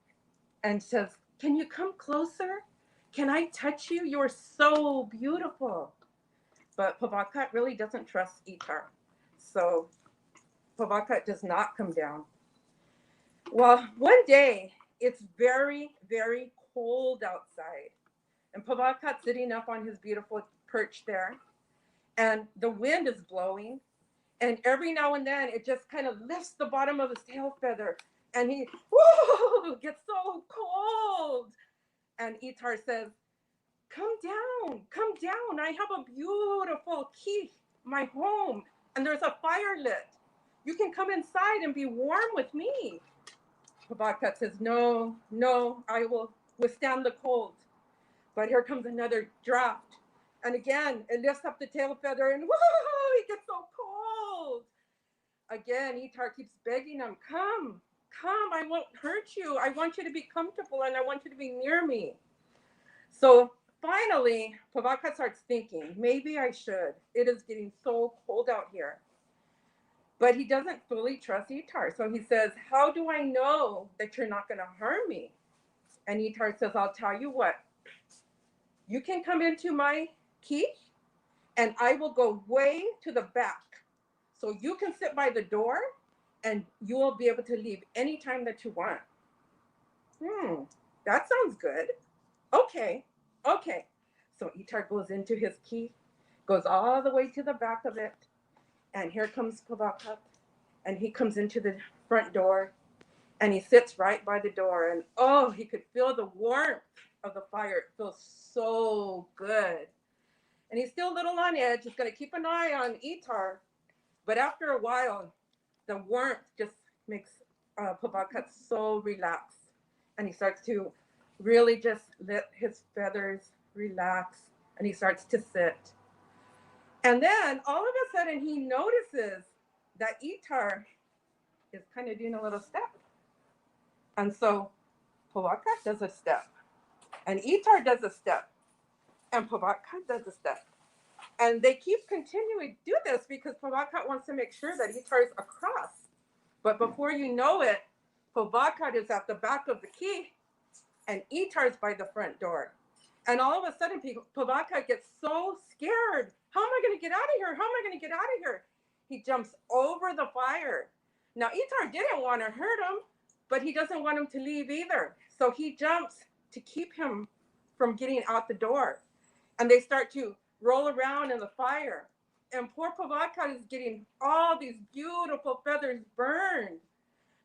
and says, "Can you come closer? Can I touch you? You're so beautiful." But Pavakat really doesn't trust Itar. So Pavakat does not come down. Well, one day it's very, very cold outside. And Pavakat's sitting up on his beautiful perch there. And the wind is blowing. And every now and then it just kind of lifts the bottom of his tail feather. And he, whoa, gets so cold. And Itar says, come down. I have a beautiful key, my home. And there's a fire lit. You can come inside and be warm with me. Pavakat says, no, I will withstand the cold. But here comes another draft. And again, it lifts up the tail feather and whoa, he gets so cold. Again, Itar keeps begging him, come, I won't hurt you. I want you to be comfortable and I want you to be near me. So finally, Pavakat starts thinking, maybe I should. It is getting so cold out here. But he doesn't fully trust Itar. So he says, how do I know that you're not going to harm me? And Itar says, I'll tell you what. You can come into my key and I will go way to the back. So you can sit by the door and you will be able to leave anytime that you want. That sounds good. Okay. So Itar goes into his key, goes all the way to the back of it. And here comes Pavakat. And he comes into the front door and he sits right by the door. And oh, he could feel the warmth of the fire. It feels so good. And he's still a little on edge. He's going to keep an eye on Itar. But after a while, the warmth just makes Pavakat so relaxed. and he starts to really just let his feathers relax, and he starts to sit. And then all of a sudden he notices that Itar is kind of doing a little step. And so Pavakat does a step, and Itar does a step, and Pavakat does a step. And they keep continuing to do this because Pavakat wants to make sure that Itar's across. But before you know it, Pavakat is at the back of the key, and Itar's by the front door. And all of a sudden, Pavakat gets so scared. How am I going to get out of here? How am I going to get out of here? He jumps over the fire. Now, Itar didn't want to hurt him, but he doesn't want him to leave either. So he jumps to keep him from getting out the door. And they start to roll around in the fire. And poor Pavakat is getting all these beautiful feathers burned.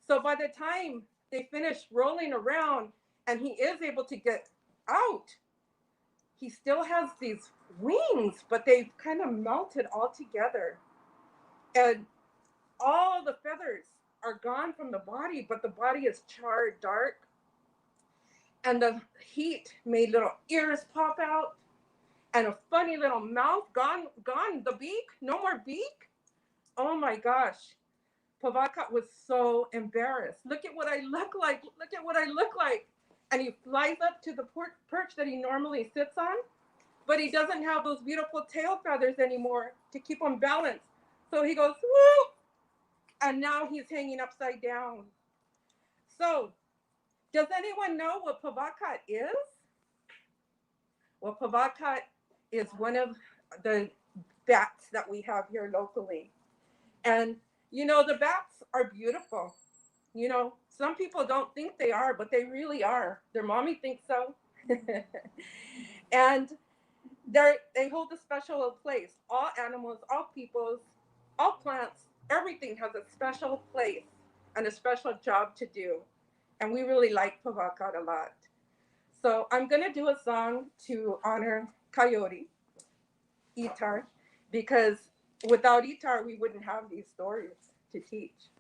So by the time they finish rolling around and he is able to get out, he still has these wings, but they've kind of melted all together. And all the feathers are gone from the body, but the body is charred dark. And the heat made little ears pop out, and a funny little mouth gone, the beak, no more beak. Oh my gosh. Pavakat was so embarrassed. Look at what I look like. Look at what I look like. And he flies up to the perch that he normally sits on, but he doesn't have those beautiful tail feathers anymore to keep him balanced. So he goes, whoop, and now he's hanging upside down. So does anyone know what Pavakat is? Well, Pavakat is one of the bats that we have here locally. And, you know, the bats are beautiful. You know, some people don't think they are, but they really are. Their mommy thinks so. And they hold a special place. All animals, all peoples, all plants, everything has a special place and a special job to do. And we really like Pavakat a lot. So I'm going to do a song to honor Coyote, Itar, because without Itar, we wouldn't have these stories to teach.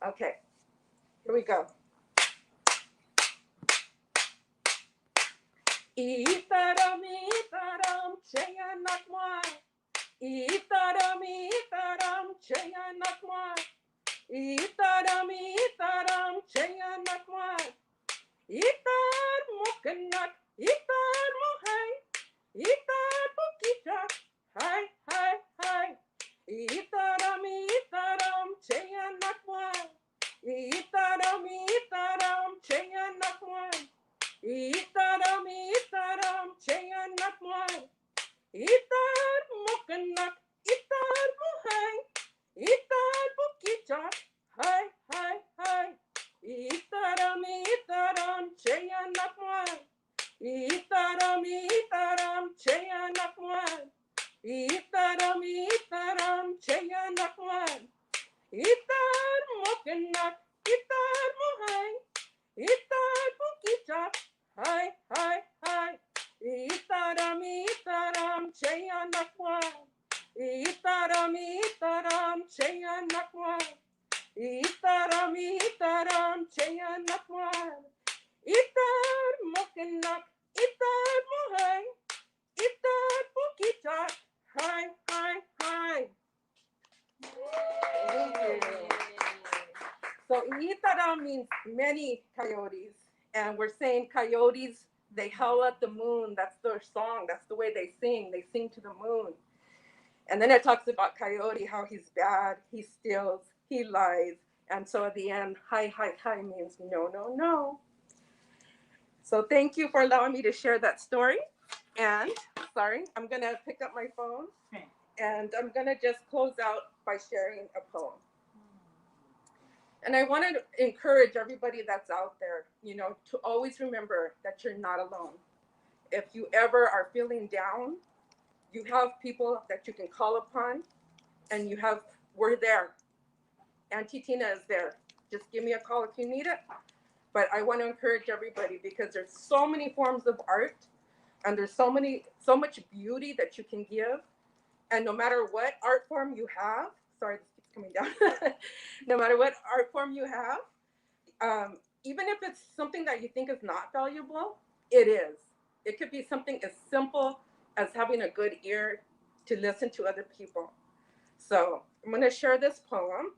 Okay, here we go. Itaram, itaram, cheyanakwa. Itaram, itaram, cheyanakwa. Itaram, itaram, cheyanakwa. Itar mokanak, itar mohay. Itar pukita, hi, hi, hi. Itaram, itaram, cheyanakwa. Itaram, itaram, cheyanakwa. Itaram, itaram, cheyanakwa. Itar mokanak, itar mohay. Itar pukita, hi, hi, hi. Itaram, itaram, cheyanakwa. Itaram, itaram, cheyanakwa. Itaram, itaram, cheyanakwa. Itar mokanak, itar mohay. Itar pukita, hi, hi, hi. Itaram, itaram, cheyanakwa. Itaram, itaram, cheyanakwa. Itaram, itaram, cheyanakwa. Itar mokanak, itar mohay. Itar pukita, hi, hi, hi. So Itaram means many coyotes, and we're saying coyotes, they howl at the moon. That's their song. That's the way they sing. They sing to the moon. And then it talks about Coyote, how he's bad, he steals, he lies. And so at the end, hi, hi, hi means no, no, no. So thank you for allowing me to share that story. And sorry, I'm going to pick up my phone. And I'm going to just close out by sharing a poem. And I want to encourage everybody that's out there, you know, to always remember that you're not alone. If you ever are feeling down, you have people that you can call upon, and we're there. Auntie Tina is there. Just give me a call if you need it. But I want to encourage everybody because there's so many forms of art, and there's so much beauty that you can give. And no matter what art form you have, sorry, this keeps coming down. No matter what art form you have, even if it's something that you think is not valuable, it is. It could be something as simple as having a good ear to listen to other people. So I'm going to share this poem,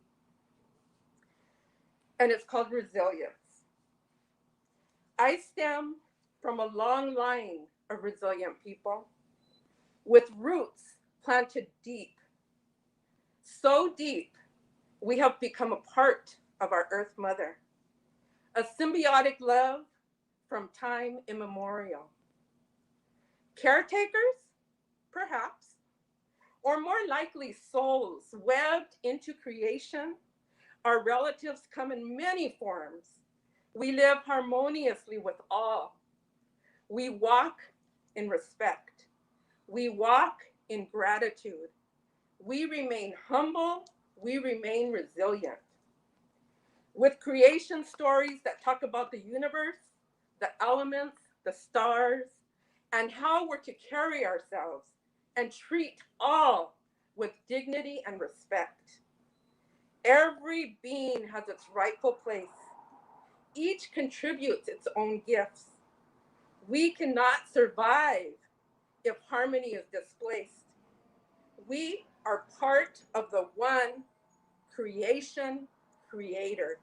and it's called Resilience. I stem from a long line of resilient people with roots planted deep, so deep we have become a part of our Earth Mother, a symbiotic love from time immemorial. Caretakers, perhaps, or more likely souls webbed into creation. Our relatives come in many forms. We live harmoniously with all. We walk in respect. We walk in gratitude. We remain humble. We remain resilient. With creation stories that talk about the universe, the elements, the stars, and how we're to carry ourselves and treat all with dignity and respect. Every being has its rightful place. Each contributes its own gifts. We cannot survive if harmony is displaced. We are part of the one creation creator.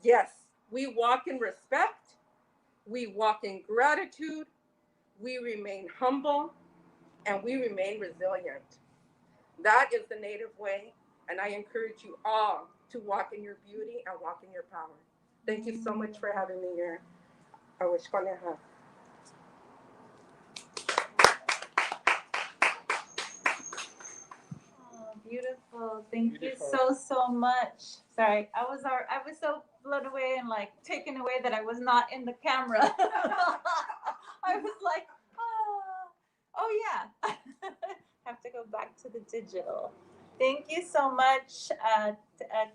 Yes, we walk in respect. We walk in gratitude. We remain humble, and we remain resilient. That is the Native way, and I encourage you all to walk in your beauty and walk in your power. Thank you so much for having me here. I wish Koneha. Oh, beautiful. Thank you so much. Sorry, I was so blown away and like taken away that I was not in the camera. I was like, oh yeah. Have to go back to the digital. Thank you so much,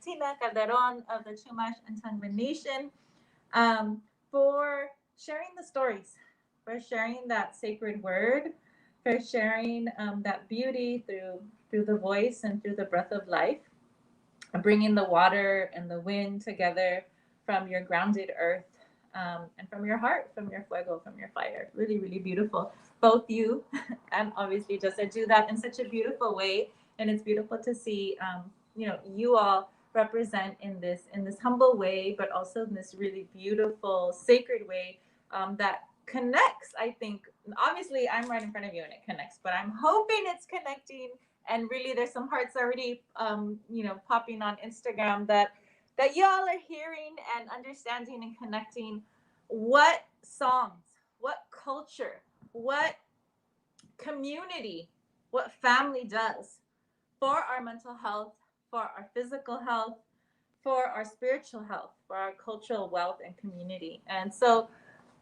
Tina Calderon of the Chumash and Tangman Nation, for sharing the stories, for sharing that sacred word, for sharing that beauty through the voice and through the breath of life, and bringing the water and the wind together from your grounded earth, and from your heart, from your fuego, from your fire. Really, really beautiful. Both you and obviously Jessa do that in such a beautiful way, and it's beautiful to see you all represent in this humble way, but also in this really beautiful sacred way that connects. I think obviously I'm right in front of you and it connects, but I'm hoping it's connecting, and really there's some hearts already popping on Instagram that y'all are hearing and understanding and connecting what songs, what culture, what community, what family does for our mental health, for our physical health, for our spiritual health, for our cultural wealth and community. And so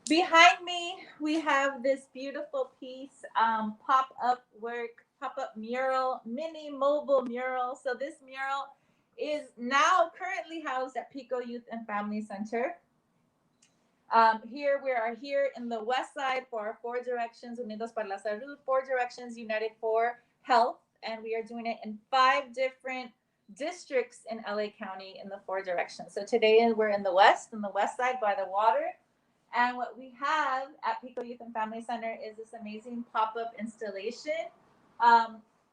behind me, we have this beautiful piece, pop-up mural, mini mobile mural. So this mural is now currently housed at Pico Youth and Family Center. Here we are here in the west side for our 4 directions, Unidos para la Salud, 4 directions united for health. And we are doing it in 5 different districts in LA County in the 4 directions. So today we're in the west side by the water. And what we have at Pico Youth and Family Center is this amazing pop-up installation,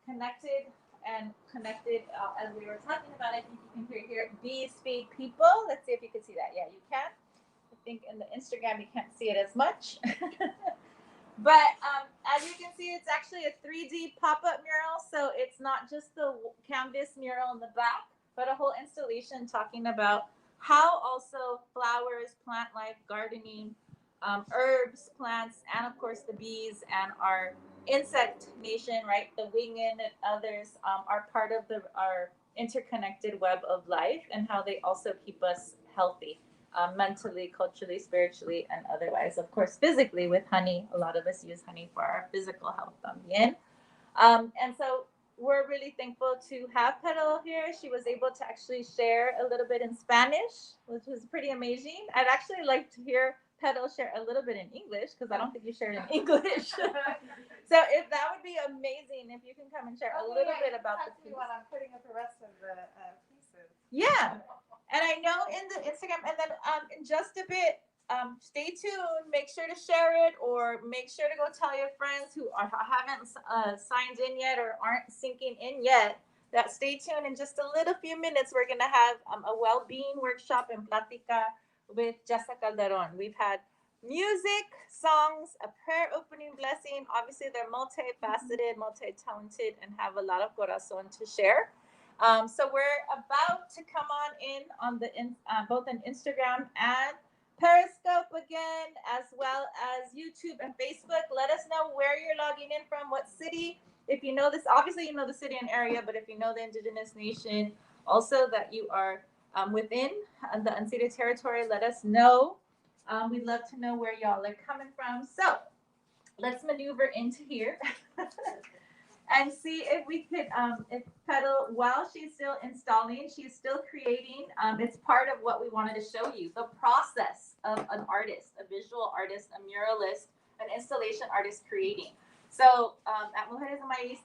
connected, as we were talking about. I think you can hear here, Be Speak People. Let's see if you can see that. Yeah, you can. I think in the Instagram you can't see it as much. But as you can see, it's actually a 3D pop-up mural. So it's not just the canvas mural in the back, but a whole installation talking about how also flowers, plant life, gardening, herbs, plants, and of course the bees and our insect nation, right? The winged and others are part of our interconnected web of life, and how they also keep us healthy, mentally, culturally, spiritually, and otherwise. Of course, physically with honey. A lot of us use honey for our physical health también. And so we're really thankful to have Petal here. She was able to actually share a little bit in Spanish, which was pretty amazing. I'd actually like to hear Petal share a little bit in English because I don't think you shared in English. So if that would be amazing if you can come and share a little bit about the piece. When I'm putting up the rest of the pieces. Yeah, and I know in the Instagram, and then in just a bit, stay tuned. Make sure to share it, or make sure to go tell your friends who haven't signed in yet or aren't sinking in yet. That stay tuned. In just a little few minutes, we're gonna have a well-being workshop in Platica with Jessa Calderon. We've had music, songs, a prayer opening blessing. Obviously, they're multifaceted, multi-talented, and have a lot of corazon to share. So we're about to come on in on the both on Instagram and Periscope again, as well as YouTube and Facebook. Let us know where you're logging in from, what city. If you know this, obviously you know the city and area, but if you know the indigenous nation, also that you are within the unceded territory, let us know. We'd love to know where y'all are coming from. So let's maneuver into here. And see if we could, if Petal, while she's still installing, she's still creating. It's part of what we wanted to show you, the process of an artist, a visual artist, a muralist, an installation artist creating. So at Mujeres de Maiz,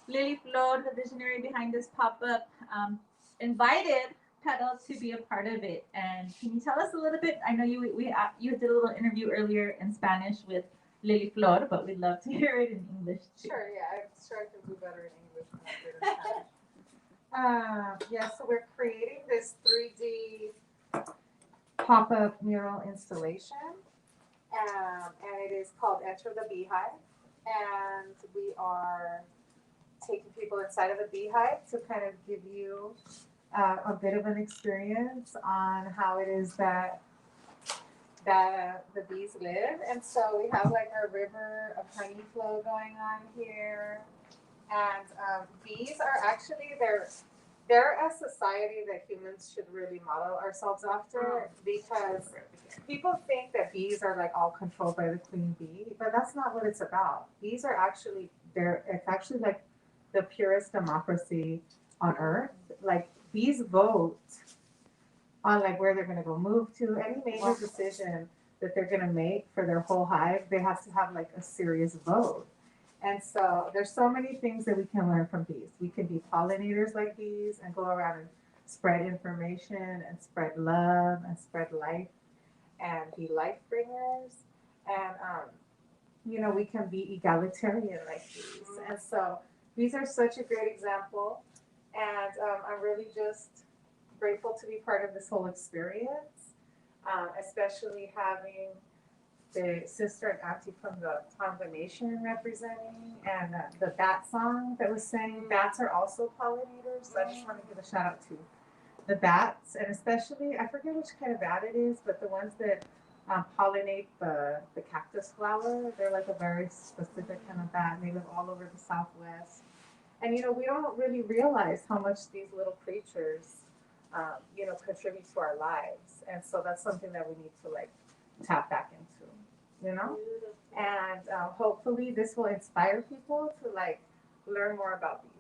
Lily Flor, the visionary behind this pop-up, invited Petal to be a part of it. And can you tell us a little bit? I know you did a little interview earlier in Spanish with Lily Flor, but we'd love to hear it in English too. Sure, yeah, I'm sure I can do better in English than I did in Spanish. Yeah, so we're creating this 3D pop-up mural installation, and it is called Enter the Beehive, and we are taking people inside of the beehive to kind of give you a bit of an experience on how it is that the bees live. And so we have like our river of honey flow going on here, and bees are actually they're a society that humans should really model ourselves after, because people think that bees are like all controlled by the queen bee, but that's not what it's about. Bees are actually it's actually like the purest democracy on earth. Like, bees vote on like where they're going to go move to. Any major decision that they're going to make for their whole hive, they have to have like a serious vote. And so there's so many things that we can learn from bees. We can be pollinators like bees and go around and spread information and spread love and spread life and be life bringers. And we can be egalitarian like bees. And so bees are such a great example. And I'm really just grateful to be part of this whole experience, especially having the sister and auntie from the Tonga Nation representing, and the bat song that was sang. Bats are also pollinators, so I just want to give a shout out to the bats, and especially, I forget which kind of bat it is, but the ones that pollinate the cactus flower. They're like a very specific kind of bat, and they live all over the Southwest. And we don't really realize how much these little creatures contribute to our lives. And so that's something that we need to like tap back into, and hopefully this will inspire people to like learn more about these.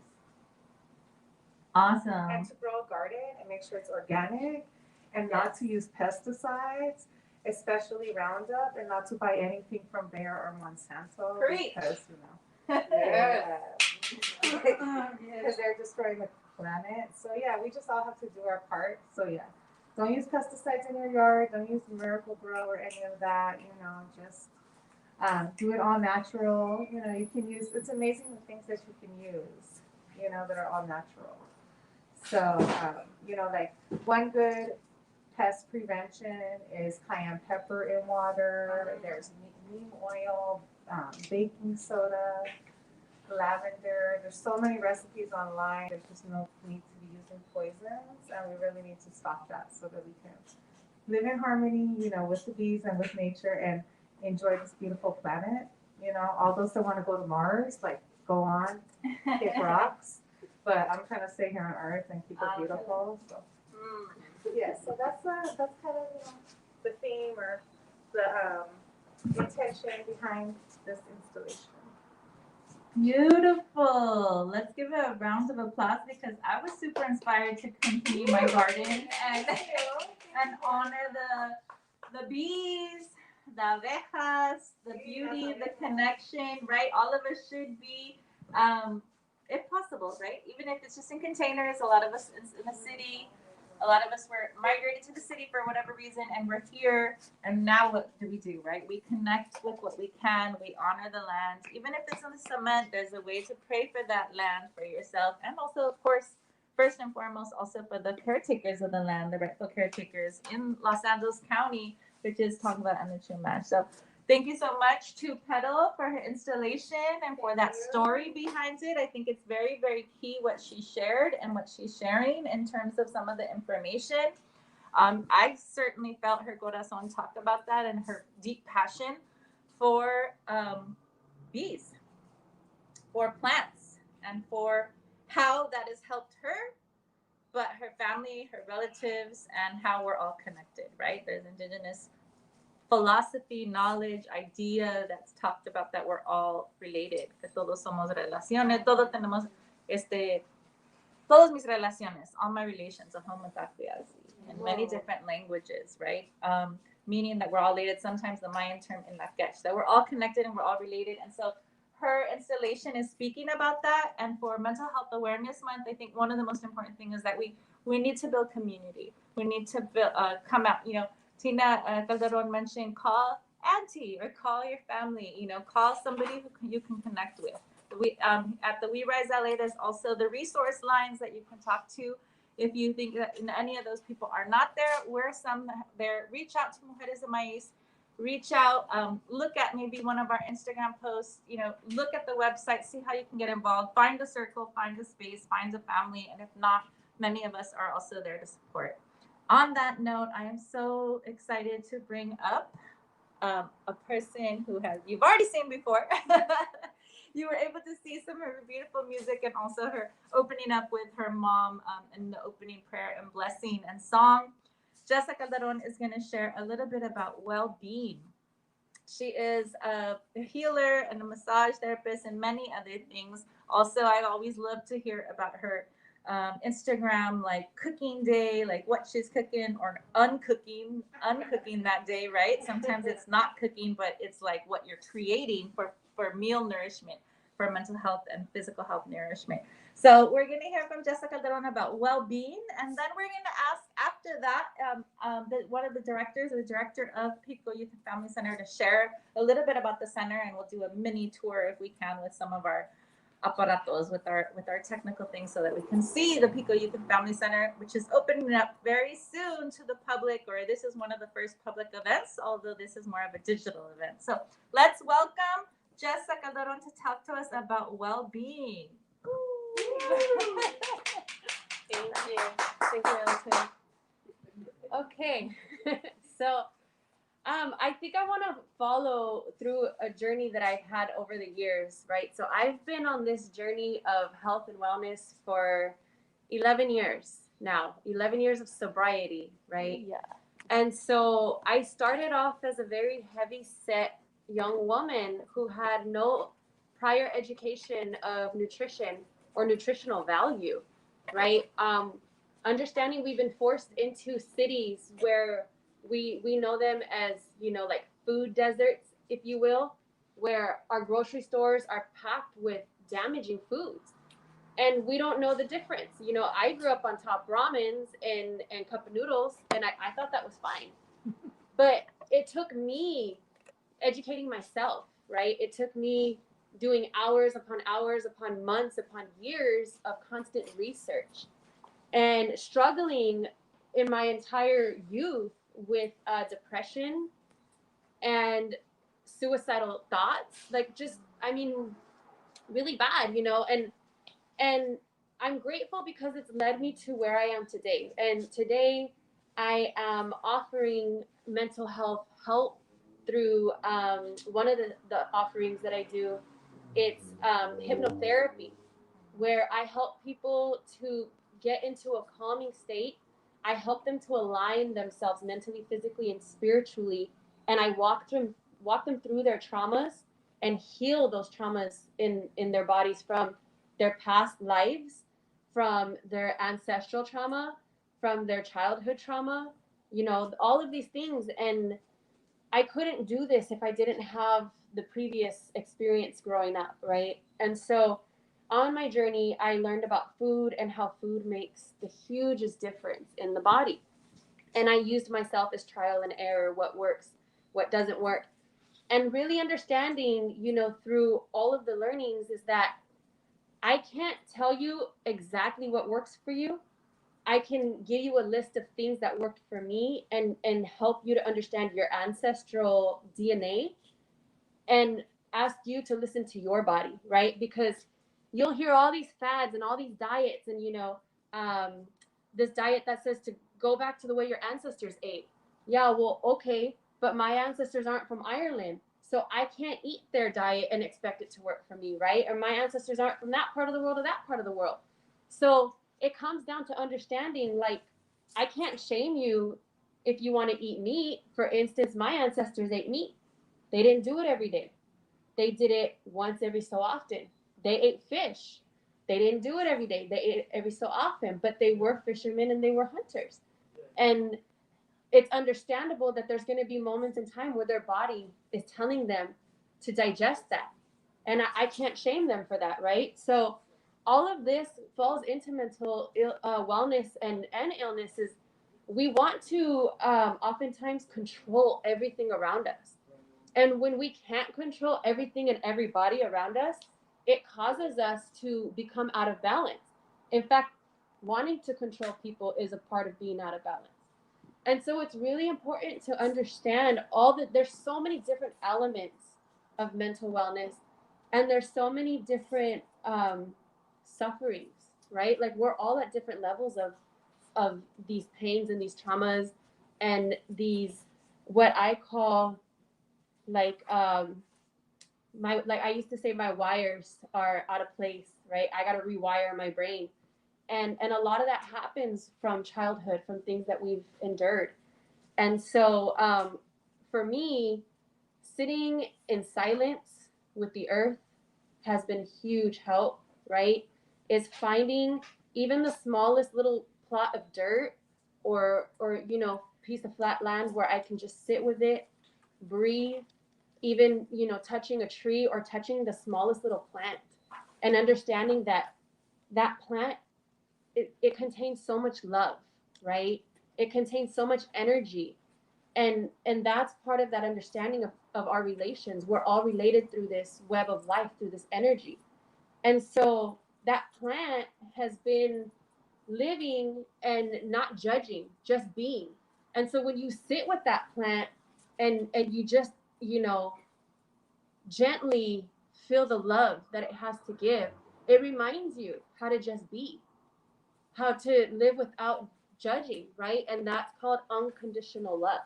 Awesome. And to grow a garden and make sure it's organic and not to use pesticides, especially Roundup, and not to buy anything from Bayer or Monsanto. Preach. Because, because they're destroying the planet. So yeah, we just all have to do our part. So yeah, don't use pesticides in your yard. Don't use Miracle Grow or any of that. Just do it all natural. You can use. It's amazing the things that you can use. That are all natural. So like one good pest prevention is cayenne pepper in water. There's neem oil, baking soda, lavender. There's so many recipes online. There's just no need to be using poisons, and we really need to stop that so that we can live in harmony, with the bees and with nature, and enjoy this beautiful planet. All those that want to go to Mars, like, go on, kick rocks. But I'm trying to stay here on Earth and keep it beautiful. So yeah, so that's kind of the theme or the intention behind this installation. Beautiful. Let's give a round of applause because I was super inspired to continue my garden and honor the bees, the abejas, the beauty, the connection, right? All of us should be, if possible, right? Even if it's just in containers, a lot of us in the city, a lot of us were migrated to the city for whatever reason, and we're here. And now what do, right? We connect with what we can. We honor the land. Even if it's in the cement, there's a way to pray for that land, for yourself, and also, of course, first and foremost, also for the caretakers of the land, the rightful caretakers in Los Angeles County, which is talking about on the Chumash. So thank you so much to Petal for her installation and for that story behind it. I think it's very, very key what she shared and what she's sharing in terms of some of the information. I certainly felt her corazon talk about that and her deep passion for bees, for plants, and for how that has helped her, but her family, her relatives, and how we're all connected, right? There's indigenous philosophy, knowledge, idea that's talked about that we're all related, que todos somos relaciones, todos tenemos, todos mis relaciones, all my relations, in many different languages, right? Meaning that we're all related, sometimes the Mayan term in la quech, that we're all connected and we're all related. And so her installation is speaking about that. And for Mental Health Awareness Month, I think one of the most important things is that we need to build community. We need to build, come out, Tina Calderon mentioned, call auntie or call your family, call somebody who you can connect with. We at the We Rise LA, there's also the resource lines that you can talk to. If you think that any of those people are not there, we're some there. Reach out to Mujeres de Maiz. Reach out, look at maybe one of our Instagram posts, look at the website, see how you can get involved, find a circle, find a space, find a family. And if not, many of us are also there to support. On that note, I am so excited to bring up a person who you've already seen before. You were able to see some of her beautiful music and also her opening up with her mom in the opening prayer and blessing and song. Jessa Calderon is going to share a little bit about well-being. She is a healer and a massage therapist and many other things. Also, I always love to hear about her Instagram, like cooking day, like what she's cooking or uncooking that day, right? Sometimes it's not cooking, but it's like what you're creating for meal nourishment, for mental health and physical health nourishment. So we're going to hear from Jessa Calderon about well-being, and then we're going to ask after that one of the director of Pico Youth and Family Center to share a little bit about the center, and we'll do a mini tour if we can with some of our aparatos, with our technical things, so that we can see the Pico Youth and Family Center, which is opening up very soon to the public, or this is one of the first public events, although this is more of a digital event. So let's welcome Jessa Calderon to talk to us about well-being. Thank you, Elton. Okay, so I think I want to follow through a journey that I've had over the years, right? So I've been on this journey of health and wellness for 11 years now, 11 years of sobriety, right? Yeah. And so I started off as a very heavy set young woman who had no prior education of nutrition or nutritional value, right? Understanding we've been forced into cities where we know them as, like food deserts, if you will, where our grocery stores are packed with damaging foods. And we don't know the difference. I grew up on top ramens and cup of noodles, and I thought that was fine. But it took me educating myself, right? It took me doing hours upon months upon years of constant research and struggling in my entire youth with depression and suicidal thoughts, really bad, and I'm grateful because it's led me to where I am today. And today I am offering mental health help through one of the offerings that I do. It's hypnotherapy, where I help people to get into a calming state. I help them to align themselves mentally, physically, and spiritually, and I walk them through their traumas and heal those traumas in their bodies from their past lives, from their ancestral trauma, from their childhood trauma, all of these things. And I couldn't do this if I didn't have the previous experience growing up, right? And so on my journey, I learned about food and how food makes the hugest difference in the body. And I used myself as trial and error, what works, what doesn't work. And really understanding, through all of the learnings is that I can't tell you exactly what works for you. I can give you a list of things that worked for me and help you to understand your ancestral DNA and ask you to listen to your body, right? Because you'll hear all these fads and all these diets and, this diet that says to go back to the way your ancestors ate. Yeah, well, okay, but my ancestors aren't from Ireland. So I can't eat their diet and expect it to work for me, right? Or my ancestors aren't from that part of the world or that part of the world. So it comes down to understanding, like, I can't shame you if you want to eat meat. For instance, my ancestors ate meat. They didn't do it every day. They did it once every so often. They ate fish. They didn't do it every day. They ate it every so often, but they were fishermen and they were hunters. And it's understandable that there's going to be moments in time where their body is telling them to digest that. And I can't shame them for that, right? So all of this falls into mental wellness and illnesses. We want to oftentimes control everything around us. And when we can't control everything and everybody around us, it causes us to become out of balance. In fact, wanting to control people is a part of being out of balance. And so it's really important to understand there's so many different elements of mental wellness, and there's so many different sufferings, right? Like we're all at different levels of these pains and these traumas and these, what I call like I used to say my wires are out of place, right? I got to rewire my brain. And a lot of that happens from childhood, from things that we've endured. And so for me, sitting in silence with the earth has been huge help, right? Is finding even the smallest little plot of dirt or piece of flat land where I can just sit with it, breathe, even touching a tree or touching the smallest little plant and understanding that plant, it contains so much love, right? It contains so much energy. And that's part of that understanding of our relations. We're all related through this web of life, through this energy. And so that plant has been living and not judging, just being. And so when you sit with that plant and you just, gently feel the love that it has to give, it reminds you how to just be, how to live without judging, right? And that's called unconditional love.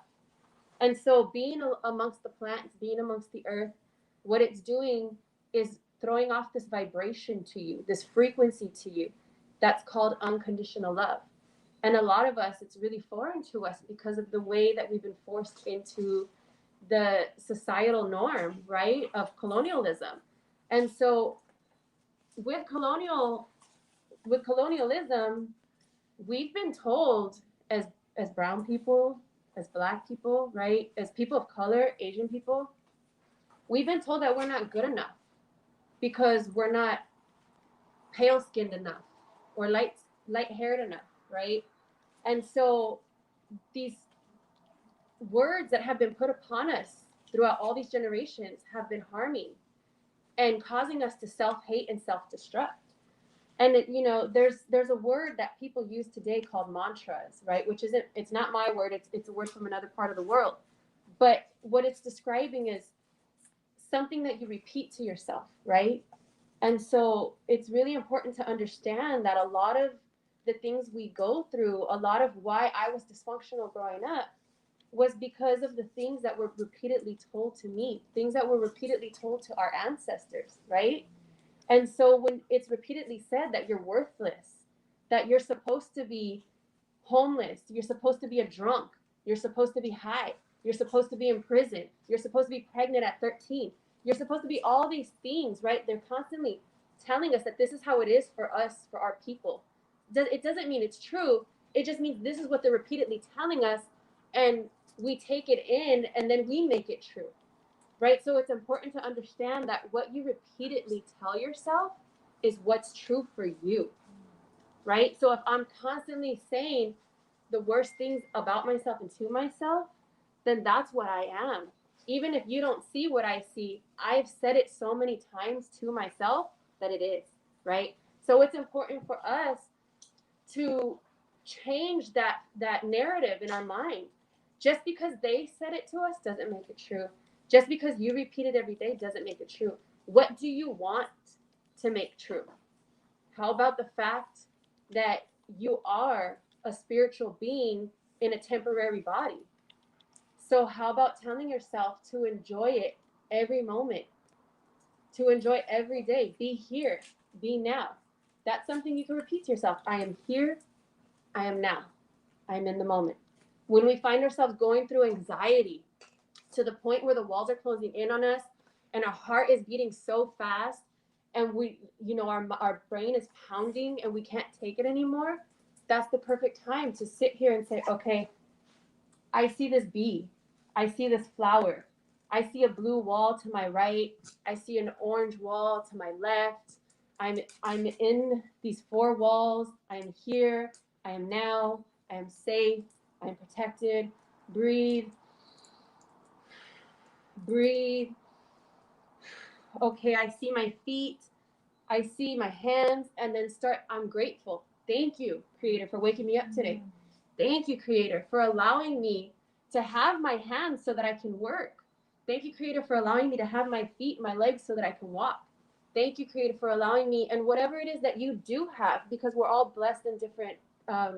And so being amongst the plants, being amongst the earth, what it's doing is throwing off this vibration to you, this frequency to you, that's called unconditional love. And a lot of us, it's really foreign to us because of the way that we've been forced into the societal norm, right, of colonialism. And so with colonialism, we've been told as brown people, as Black people, right, as people of color, Asian people, we've been told that we're not good enough because we're not pale skinned enough or light haired enough, right? And so these words that have been put upon us throughout all these generations have been harming and causing us to self-hate and self-destruct. And there's a word that people use today called mantras, right? Which it's not my word, it's a word from another part of the world. But what it's describing is something that you repeat to yourself, right? And so it's really important to understand that a lot of the things we go through, a lot of why I was dysfunctional growing up was because of the things that were repeatedly told to me, things that were repeatedly told to our ancestors, right? And so when it's repeatedly said that you're worthless, that you're supposed to be homeless, you're supposed to be a drunk, you're supposed to be high, you're supposed to be in prison, you're supposed to be pregnant at 13, you're supposed to be all these things, right? They're constantly telling us that this is how it is for us, for our people. It doesn't mean it's true. It just means this is what they're repeatedly telling us. And we take it in and then we make it true, right? So it's important to understand that what you repeatedly tell yourself is what's true for you, right? So if I'm constantly saying the worst things about myself and to myself, then that's what I am. Even if you don't see what I see, I've said it so many times to myself that it is, right? So it's important for us to change that narrative in our mind. Just because they said it to us doesn't make it true. Just because you repeat it every day doesn't make it true. What do you want to make true? How about the fact that you are a spiritual being in a temporary body? So how about telling yourself to enjoy it every moment, to enjoy every day, be here, be now. That's something you can repeat to yourself. I am here, I am now, I am in the moment. When we find ourselves going through anxiety to the point where the walls are closing in on us and our heart is beating so fast and we, our brain is pounding and we can't take it anymore, that's the perfect time to sit here and say, okay, I see this bee. I see this flower. I see a blue wall to my right. I see an orange wall to my left. I'm in these four walls. I am here. I am now. I am safe. I am protected. Breathe. Breathe. Okay, I see my feet. I see my hands. And then I'm grateful. Thank you, Creator, for waking me up today. Thank you, Creator, for allowing me to have my hands so that I can work. Thank you, Creator, for allowing me to have my feet, my legs so that I can walk. Thank you, Creator, for allowing me, and whatever it is that you do have, because we're all blessed in different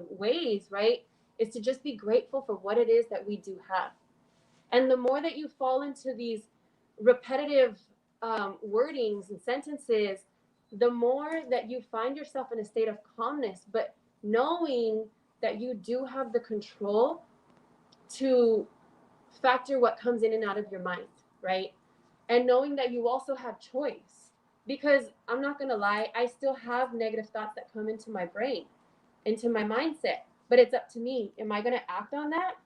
ways, right? Is to just be grateful for what it is that we do have. And the more that you fall into these repetitive wordings and sentences, the more that you find yourself in a state of calmness, but knowing that you do have the control to factor what comes in and out of your mind, right? And knowing that you also have choice. Because I'm not going to lie, I still have negative thoughts that come into my brain, into my mindset. But it's up to me. Am I going to act on that?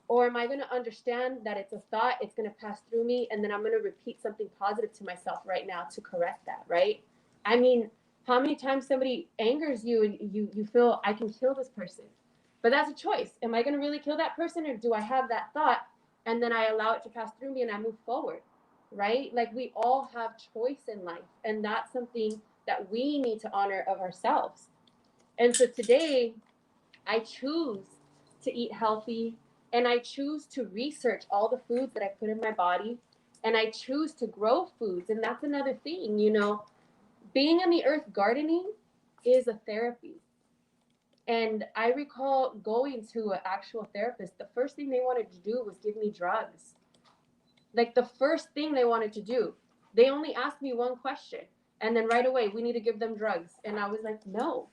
Or am I going to understand that it's a thought, it's going to pass through me, and then I'm going to repeat something positive to myself right now to correct that, right? I mean, how many times somebody angers you and you feel, I can kill this person? But that's a choice. Am I going to really kill that person, or do I have that thought and then I allow it to pass through me and I move forward, right? Like, we all have choice in life, and that's something that we need to honor of ourselves. And so today, I choose to eat healthy, and I choose to research all the foods that I put in my body, and I choose to grow foods. And that's another thing, being on the earth gardening is a therapy. And I recall going to an actual therapist. The first thing they wanted to do was give me drugs. Like, the first thing they wanted to do. They only asked me one question, and then right away, we need to give them drugs. And I was like, no.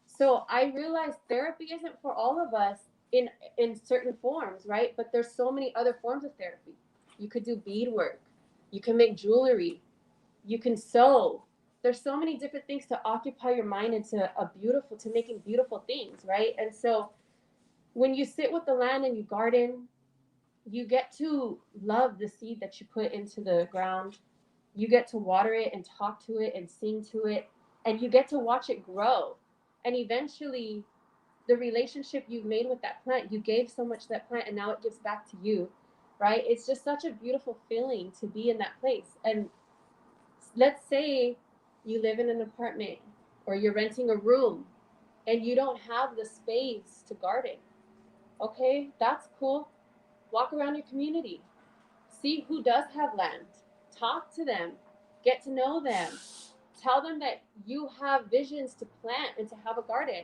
So I realized therapy isn't for all of us in certain forms, right? But there's so many other forms of therapy. You could do beadwork. You can make jewelry. You can sew. There's so many different things to occupy your mind into making beautiful things, right? And so when you sit with the land and you garden, you get to love the seed that you put into the ground. You get to water it and talk to it and sing to it, and you get to watch it grow. And eventually, the relationship you've made with that plant, you gave so much to that plant, and now it gives back to you, right? It's just such a beautiful feeling to be in that place. And let's say you live in an apartment or you're renting a room and you don't have the space to garden. Okay, that's cool. Walk around your community. See who does have land. Talk to them. Get to know them. Tell them that you have visions to plant and to have a garden.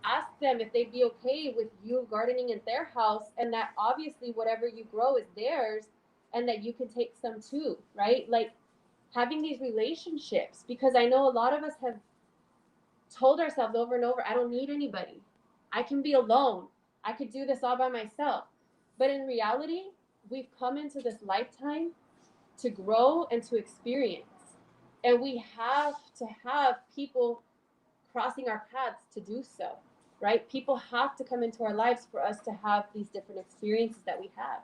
Ask them if they'd be okay with you gardening in their house, and that obviously whatever you grow is theirs, and that you can take some too, right? Like, having these relationships, because I know a lot of us have told ourselves over and over, I don't need anybody. I can be alone. I could do this all by myself. But in reality, we've come into this lifetime to grow and to experience. And we have to have people crossing our paths to do so. right? People have to come into our lives for us to have these different experiences that we have.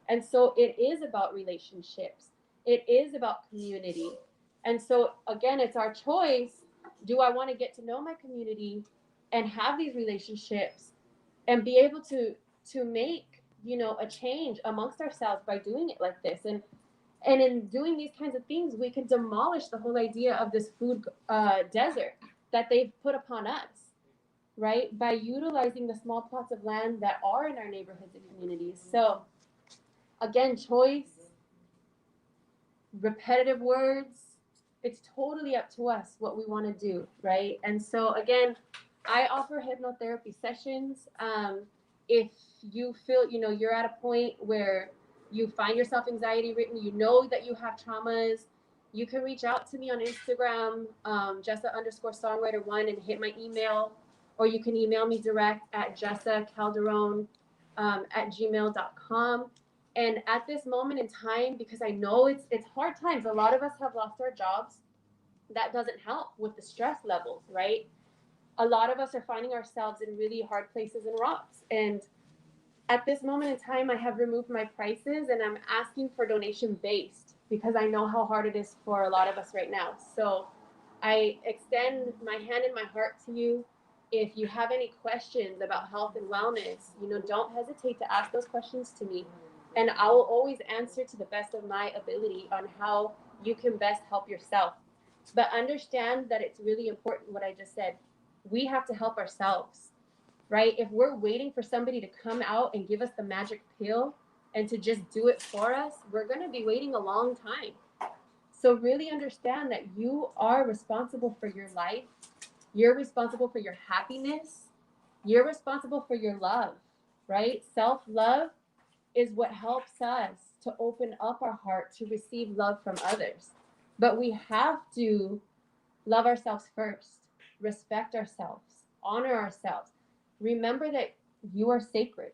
And so it is about relationships. It is about community. And so again, it's our choice. Do I want to get to know my community and have these relationships and be able to make, you know, a change amongst ourselves by doing it like this? And in doing these kinds of things, we can demolish the whole idea of this food desert that they've put upon us, right? By utilizing the small plots of land that are in our neighborhoods and communities. So again, choice, repetitive words, it's totally up to us what we want to do, right? And so again, I offer hypnotherapy sessions. If you feel, you know, you're at a point where you find yourself anxiety ridden, you know that you have traumas, you can reach out to me on Instagram, Jessa_songwriter1, and hit my email, or you can email me direct at Calderon at gmail.com. And at this moment in time, because I know it's hard times, a lot of us have lost our jobs. That doesn't help with the stress levels, right? A lot of us are finding ourselves in really hard places and rocks. And at this moment in time, I have removed my prices and I'm asking for donation based because I know how hard it is for a lot of us right now. So I extend my hand and my heart to you. If you have any questions about health and wellness, you know, don't hesitate to ask those questions to me. And I will always answer to the best of my ability on how you can best help yourself. But understand that it's really important what I just said. We have to help ourselves, right? If we're waiting for somebody to come out and give us the magic pill and to just do it for us, we're going to be waiting a long time. So really understand that you are responsible for your life. You're responsible for your happiness. You're responsible for your love, right? Self-love is what helps us to open up our heart to receive love from others. But we have to love ourselves first, respect ourselves, honor ourselves. Remember that you are sacred.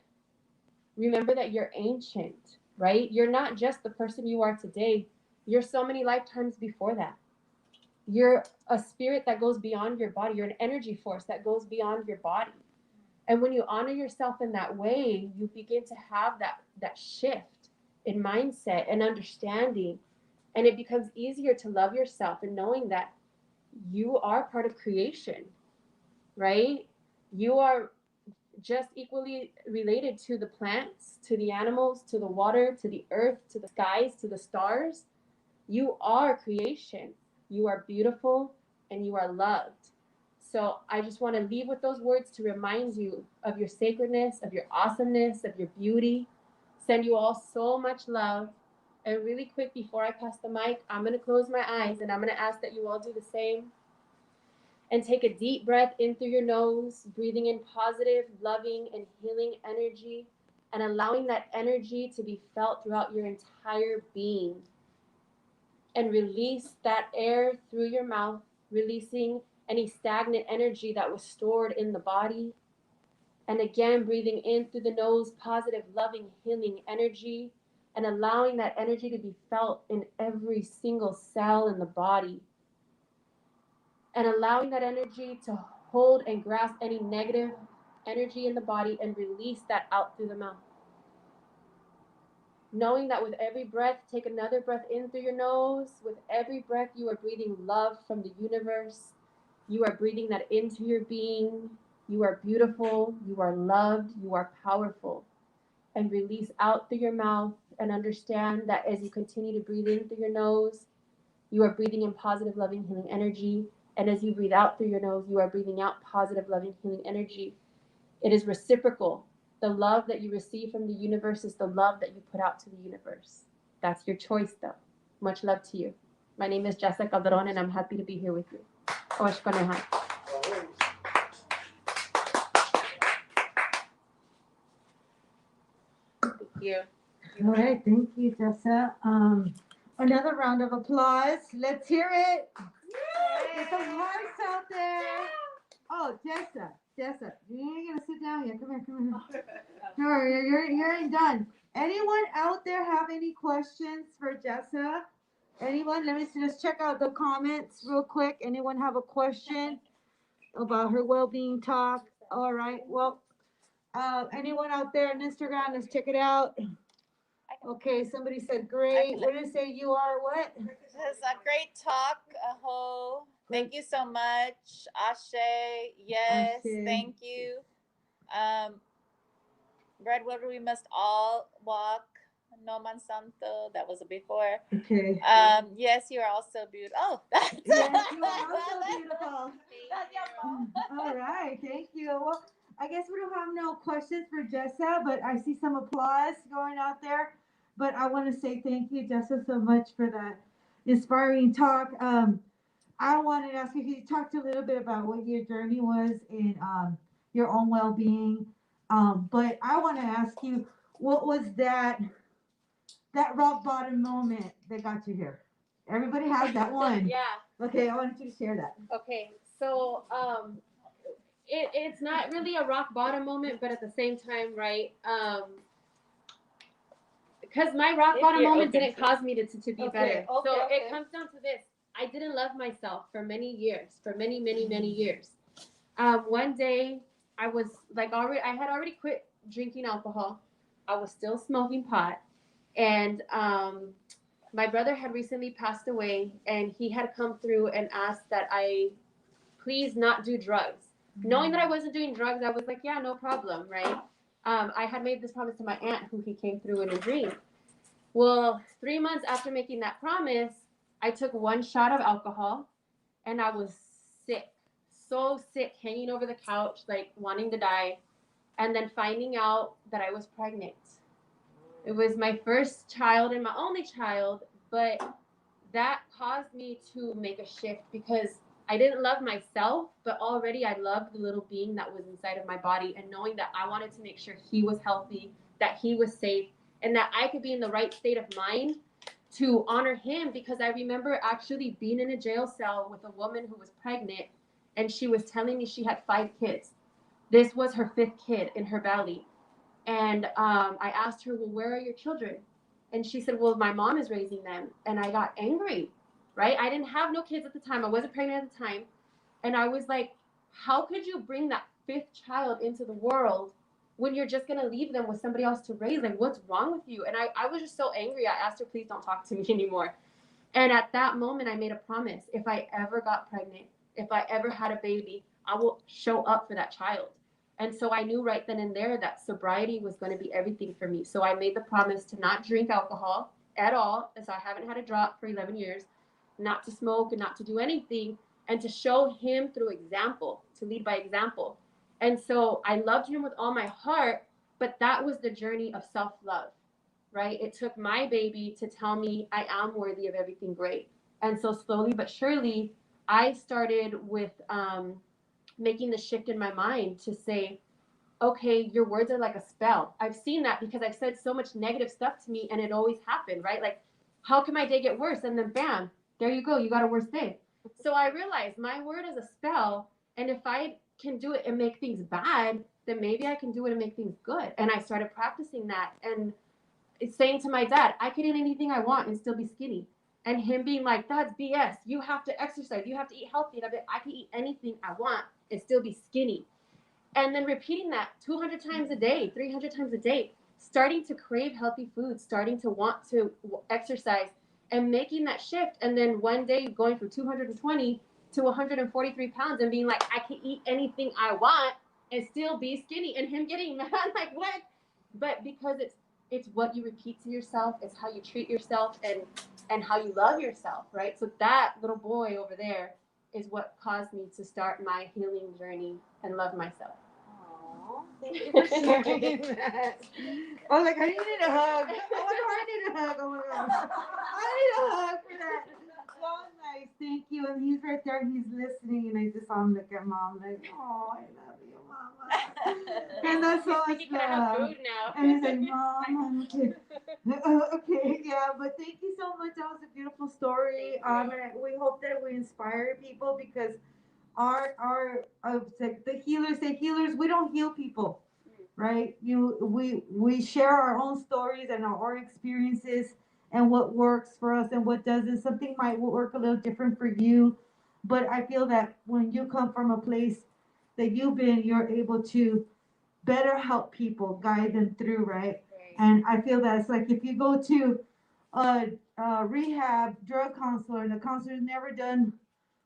Remember that you're ancient, right? You're not just the person you are today. You're so many lifetimes before that. You're a spirit that goes beyond your body. You're an energy force that goes beyond your body. And when you honor yourself in that way, you begin to have that shift in mindset and understanding. And it becomes easier to love yourself and knowing that you are part of creation, right? You are just equally related to the plants, to the animals, to the water, to the earth, to the skies, to the stars. You are creation. You are beautiful and you are loved. So I just want to leave with those words to remind you of your sacredness, of your awesomeness, of your beauty. Send you all so much love. And really quick, before I pass the mic, I'm going to close my eyes and I'm going to ask that you all do the same. And take a deep breath in through your nose, breathing in positive, loving, and healing energy, and allowing that energy to be felt throughout your entire being. And release that air through your mouth, releasing any stagnant energy that was stored in the body. And again, breathing in through the nose, positive, loving, healing energy, and allowing that energy to be felt in every single cell in the body. And allowing that energy to hold and grasp any negative energy in the body and release that out through the mouth. Knowing that with every breath, take another breath in through your nose. With every breath, you are breathing love from the universe. You are breathing that into your being. You are beautiful. You are loved. You are powerful. And release out through your mouth and understand that as you continue to breathe in through your nose, you are breathing in positive, loving, healing energy. And as you breathe out through your nose, you are breathing out positive, loving, healing energy. It is reciprocal. The love that you receive from the universe is the love that you put out to the universe. That's your choice, though. Much love to you. My name is Jessa Calderon, and I'm happy to be here with you. Osh Koneha. Thank you. All right, thank you, Jessa. Another round of applause. Let's hear it. Get some hearts out there. Oh, Jessa, you ain't gonna sit down yet. Come here. No, you ain't done. Anyone out there have any questions for Jessa? Anyone? Let me just check out the comments real quick. Anyone have a question about her well-being talk? All right. Well, anyone out there on Instagram, let's check it out. Okay, somebody said great. What did it say? You are what? This is a great talk, Aho. Thank you so much. Ashe, yes, Ashe. thank you. Redwood, we must all walk. No man santo. That was before. Okay. Yes, you are also beautiful. Oh, that's Yes, you are also beautiful. That's your mom. All right, thank you. Well, I guess we don't have no questions for Jessa, but I see some applause going out there. But I want to say thank you, Jessa, so much for that inspiring talk. I wanted to ask you, you talked a little bit about what your journey was in your own well-being. But I want to ask you, what was that rock bottom moment that got you here? Everybody has that one. Yeah. Okay, I wanted you to share that. Okay. So it's not really a rock bottom moment, but at the same time, right? Because my rock bottom moment didn't cause me to be better. So it comes down to this. I didn't love myself for many years, for many years. One day I was like I had already quit drinking alcohol. I was still smoking pot. And my brother had recently passed away, and he had come through and asked that I please not do drugs. Knowing that I wasn't doing drugs, I was like, yeah, no problem, right? I had made this promise to my aunt, who he came through in a dream. Well, 3 months after making that promise, I took one shot of alcohol, and I was sick, so sick, hanging over the couch, like wanting to die, and then finding out that I was pregnant. It was my first child and my only child, but that caused me to make a shift because I didn't love myself, but already I loved the little being that was inside of my body, and knowing that I wanted to make sure he was healthy, that he was safe, and that I could be in the right state of mind to honor him, because I remember actually being in a jail cell with a woman who was pregnant, and she was telling me she had 5 kids. This was her 5th kid in her belly. And I asked her, well, where are your children? And she said, well, my mom is raising them. And I got angry, right? I didn't have no kids at the time. I wasn't pregnant at the time. And I was like, how could you bring that 5th child into the world when you're just going to leave them with somebody else to raise? Like, what's wrong with you? And I was just so angry. I asked her, please don't talk to me anymore. And at that moment, I made a promise. If I ever got pregnant, if I ever had a baby, I will show up for that child. And so I knew right then and there that sobriety was going to be everything for me. So I made the promise to not drink alcohol at all, as I haven't had a drop for 11 years, not to smoke and not to do anything, and to show him through example, to lead by example. And so I loved him with all my heart, but that was the journey of self-love, right? It took my baby to tell me I am worthy of everything great. And so slowly but surely, I started with making the shift in my mind to say, okay, your words are like a spell. I've seen that because I've said so much negative stuff to me, and it always happened, right? Like, how can my day get worse? And then bam, there you go, you got a worse day. So I realized my word is a spell, and if I can do it and make things bad, then maybe I can do it and make things good. And I started practicing that, and saying to my dad, I could eat anything I want and still be skinny. And him being like, that's BS. You have to exercise. You have to eat healthy. And I'd be like, I can eat anything I want and still be skinny. And then repeating that 200 times a day, 300 times a day, starting to crave healthy food, starting to want to exercise, and making that shift. And then one day going from 220 to 143 pounds and being like, I can eat anything I want and still be skinny. And him getting mad, like, what? But because it's what you repeat to yourself, it's how you treat yourself, and how you love yourself, right? So that little boy over there is what caused me to start my healing journey and love myself. Aww, thank you for sharing that. I was like, I needed a hug. I need a hug. Oh my gosh. I need a hug for that. So nice. Thank you. And he's right there. He's listening. And I just saw him look at mom like, oh, I love you, mama. And that's so much Can I have love. food now? And he's like, mom, okay. Okay, yeah, but thank you so much. That was a beautiful story. And we hope that we inspire people, because our the healers, we don't heal people, right? We share our own stories and our experiences and what works for us and what doesn't. Something might work a little different for you, but I feel that when you come from a place that you're able to better help people, guide them through, right? And I feel that it's like if you go to a rehab drug counselor and the counselor's never done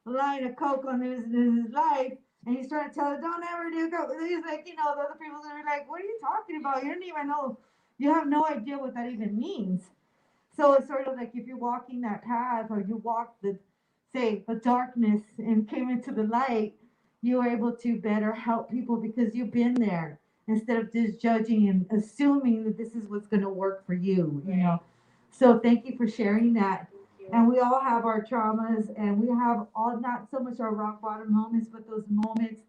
a line of coke on his life, and he's trying to tell her, don't ever do coke. He's like, the other people are like, what are you talking about? You don't even know. You have no idea what that even means. So it's sort of like if you're walking that path or you walk the darkness and came into the light, you were able to better help people because you've been there instead of just judging and assuming that this is what's going to work for you, So thank you for sharing that. And we all have our traumas and we have all, not so much our rock bottom moments, but those moments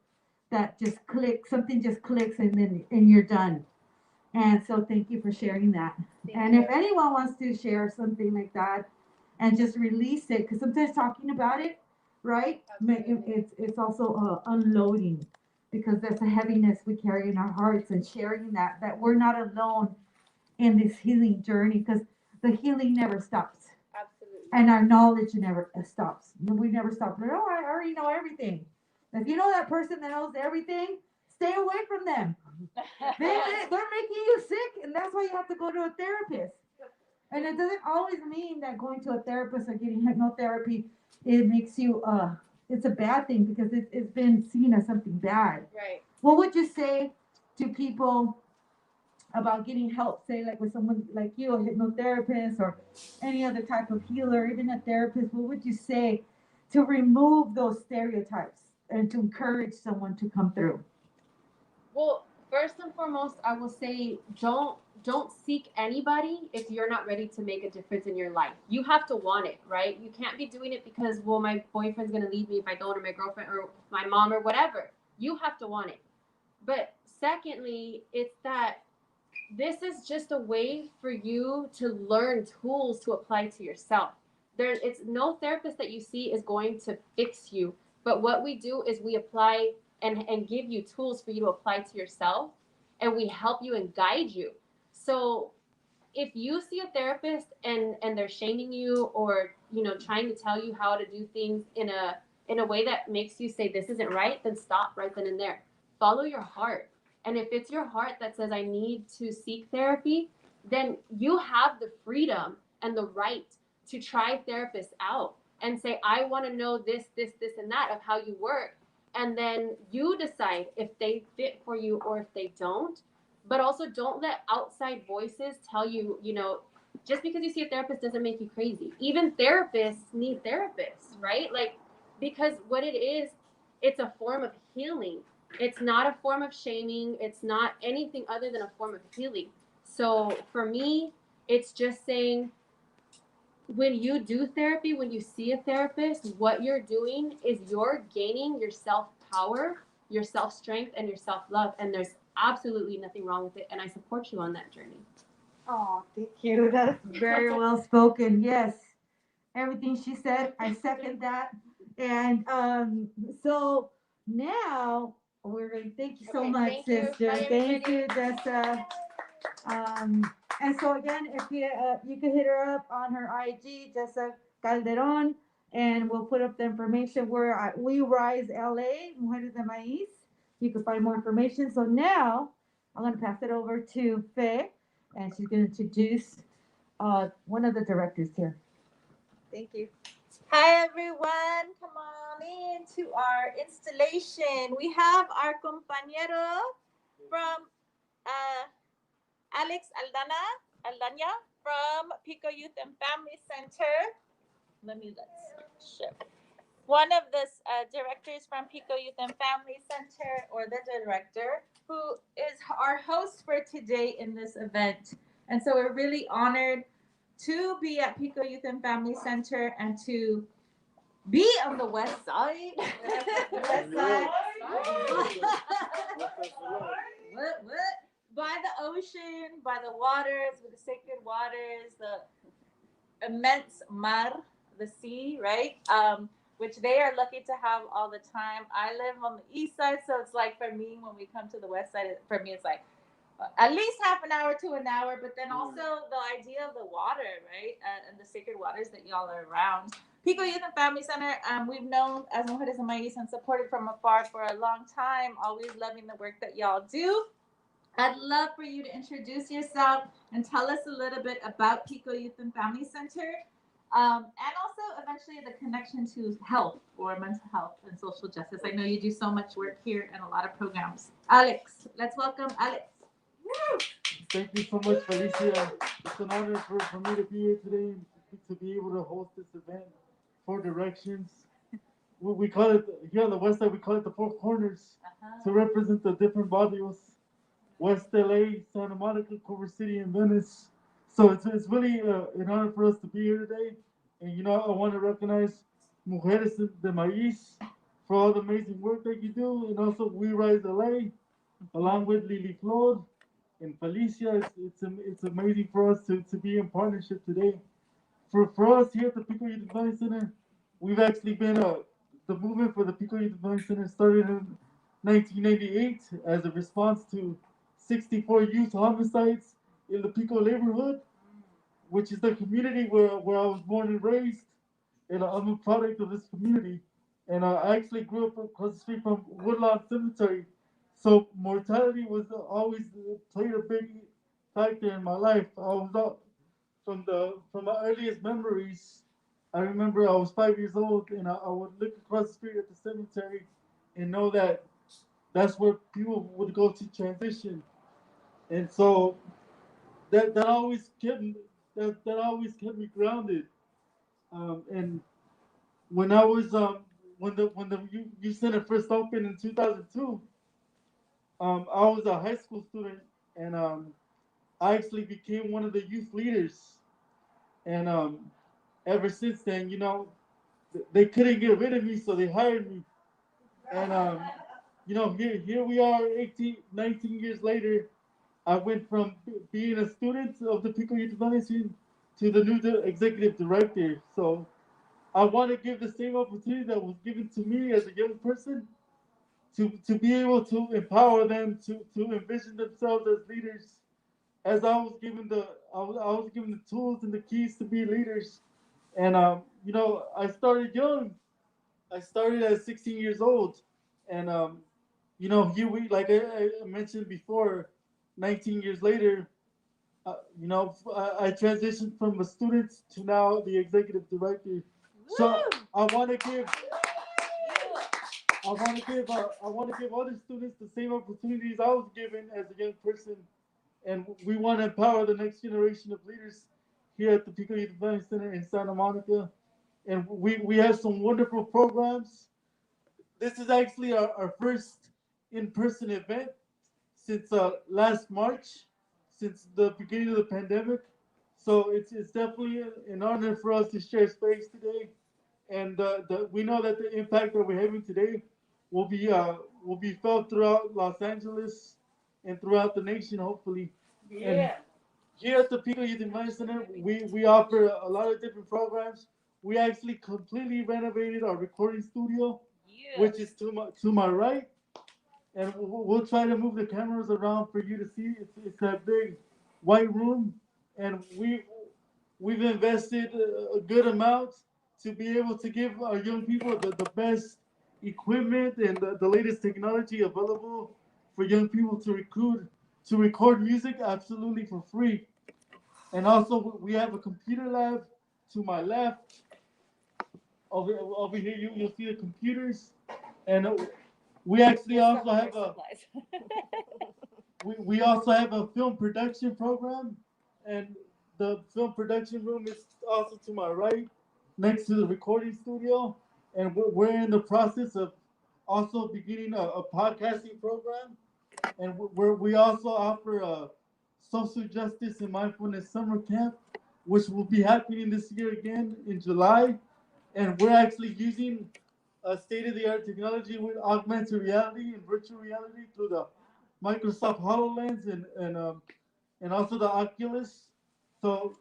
that just click, something just clicks and you're done. And so thank you for sharing that. And if anyone wants to share something like that and just release it, because sometimes talking about it, right? It's also unloading because there's a heaviness we carry in our hearts and sharing that we're not alone in this healing journey because the healing never stops. Absolutely. And our knowledge never stops. We never stop. Oh, I already know everything. If you know that person that knows everything, stay away from them. They're making you sick, and that's why you have to go to a therapist. And it doesn't always mean that going to a therapist or getting hypnotherapy, it makes you, it's a bad thing because it's been seen as something bad. Right. What would you say to people about getting help, say like with someone like you, a hypnotherapist or any other type of healer, even a therapist, what would you say to remove those stereotypes and to encourage someone to come through? Well, first and foremost, I will say don't seek anybody if you're not ready to make a difference in your life. You have to want it, right? You can't be doing it because, well, my boyfriend's gonna leave me if I don't, or my girlfriend or my mom or whatever. You have to want it. But secondly, it's that this is just a way for you to learn tools to apply to yourself. It's no therapist that you see is going to fix you, but what we do is we apply and give you tools for you to apply to yourself, and we help you and guide you. So if you see a therapist and they're shaming you or trying to tell you how to do things in a way that makes you say this isn't right, then stop right then and there. Follow your heart. And if it's your heart that says, I need to seek therapy, then you have the freedom and the right to try therapists out and say, I want to know this, and that of how you work. And then you decide if they fit for you or if they don't. But also don't let outside voices tell you, just because you see a therapist doesn't make you crazy. Even therapists need therapists, right? Like, because what it is, it's a form of healing. It's not a form of shaming. It's not anything other than a form of healing. So for me, it's just saying when you do therapy, when you see a therapist, what you're doing is you're gaining your self-power, your self-strength, and your self-love. And there's absolutely nothing wrong with it. And I support you on that journey. Oh, thank you. That's very well spoken. Yes. Everything she said, I second that. And so now we're going to thank you so much, sister. Thank you, Jessa. And so again, if you can hit her up on her IG, Jessa Calderon, and we'll put up the information. We're at We Rise LA, Mujeres de Maiz. You can find more information. So now I'm going to pass it over to Faye, and she's going to introduce one of the directors here. Thank you. Hi, everyone. Come on in to our installation. We have our compañero from Alex Aldana from Pico Youth and Family Center. Let's share. One of the directors from Pico Youth and Family Center, or the director, who is our host for today in this event. And so we're really honored to be at Pico Youth and Family Center and to be on the west side. West side. What? By the ocean, by the waters, with the sacred waters, the immense mar, the sea, right? Which they are lucky to have all the time. I live on the east side, so it's like for me, when we come to the west side, for me, it's like at least half an hour to an hour, but then also the idea of the water, right? And the sacred waters that y'all are around. Pico Youth and Family Center, we've known as Mujeres de Maiz and supported from afar for a long time, always loving the work that y'all do. I'd love for you to introduce yourself and tell us a little bit about Pico Youth and Family Center, and also eventually the connection to health or mental health and social justice. I know you do so much work here and a lot of programs. Alex, let's welcome Alex. Thank you so much, Felicia. It's an honor for me to be here today and to be able to host this event. Four Directions. We call it, here on the west side, we call it the Four Corners to represent the different barrios. West LA, Santa Monica, Culver City, and Venice. So it's really an honor for us to be here today. And you know, I want to recognize Mujeres de Maiz for all the amazing work that you do. And also We Rise LA, along with Lily Flor and Felicia. It's amazing for us to be in partnership today. For us here at the Pico Youth Development Center, we've actually been the movement for the Pico Youth Development Center started in 1998 as a response to 64 youth homicides in the Pico neighborhood, which is the community where I was born and raised, and I'm a product of this community. And I actually grew up across the street from Woodlawn Cemetery, so mortality was always played a big factor in my life. I was out from my earliest memories. I remember I was 5 years old, and I would look across the street at the cemetery and know that that's where people would go to transition. And so that always kept me that always kept me grounded. And when I was when the youth center first opened in 2002, I was a high school student, and I actually became one of the youth leaders. And ever since then, you know, they couldn't get rid of me, so they hired me. And you know, here we are, 18, 19 years later. I went from being a student of the Pico Youth Development to the new executive director. So I want to give the same opportunity that was given to me as a young person to be able to empower them to envision themselves as leaders. As I was given the tools and the keys to be leaders. And you know, I started young. I started at 16 years old, and you know, here we, like I mentioned before, 19 years later, you know, I transitioned from a student to now the executive director. So I want to give, I want to give other students the same opportunities I was given as a young person, and we want to empower the next generation of leaders here at the Pico Youth Development Center in Santa Monica, and we have some wonderful programs. This is actually our first in-person event since last March, since the beginning of the pandemic. So it's definitely an honor for us to share space today, and we know that the impact that we're having today will be felt throughout Los Angeles and throughout the nation, hopefully. And here at the Pico Youth Investment Center, we offer a lot of different programs. We actually completely renovated our recording studio, which is to my right. And we'll try to move the cameras around for you to see. It's that big white room, and we've invested a good amount to be able to give our young people the best equipment and the latest technology available for young people to record music absolutely for free. And also we have a computer lab to my left. Over here you'll see the computers, and we actually also have a we also have a film production program, and the film production room is also to my right, next to the recording studio. And we're in the process of also beginning a podcasting program, and we also offer a social justice and mindfulness summer camp, which will be happening this year again in July. And we're actually using state-of-the-art technology with augmented reality and virtual reality through the Microsoft HoloLens and also the Oculus. So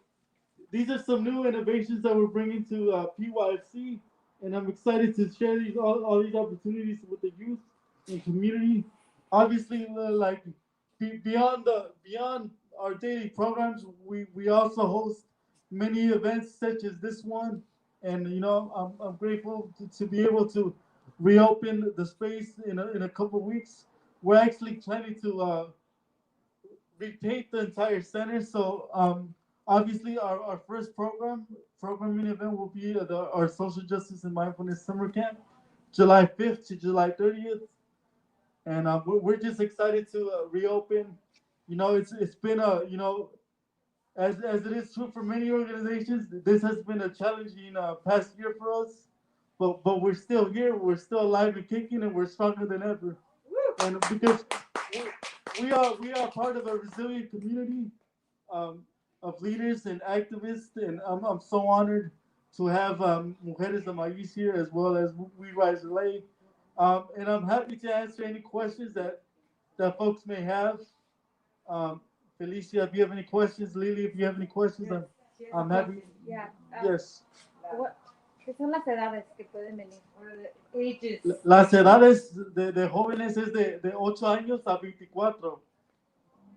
these are some new innovations that we're bringing to PYFC, and I'm excited to share all these opportunities with the youth and community. Obviously, like beyond our daily programs, we also host many events such as this one, and I'm grateful to be able to reopen the space in a couple of weeks. We're actually planning to repaint the entire center. So obviously our first programming event will be our social justice and mindfulness summer camp, July 5th to July 30th, and we're just excited to reopen. It's been a as it is true for many organizations, this has been a challenging past year for us. But we're still here, we're still alive and kicking, and we're stronger than ever. And because we are part of a resilient community um, of leaders and activists, and I'm so honored to have Mujeres de Maiz here as well as We Rise LA. And I'm happy to answer any questions that folks may have. Um, Felicia, if you have any questions, Lily, if you have any questions, I'm happy. Yeah. Yes. ¿Qué son las edades que pueden venir? Or the ages? Las edades de jóvenes es de 8 años a 24.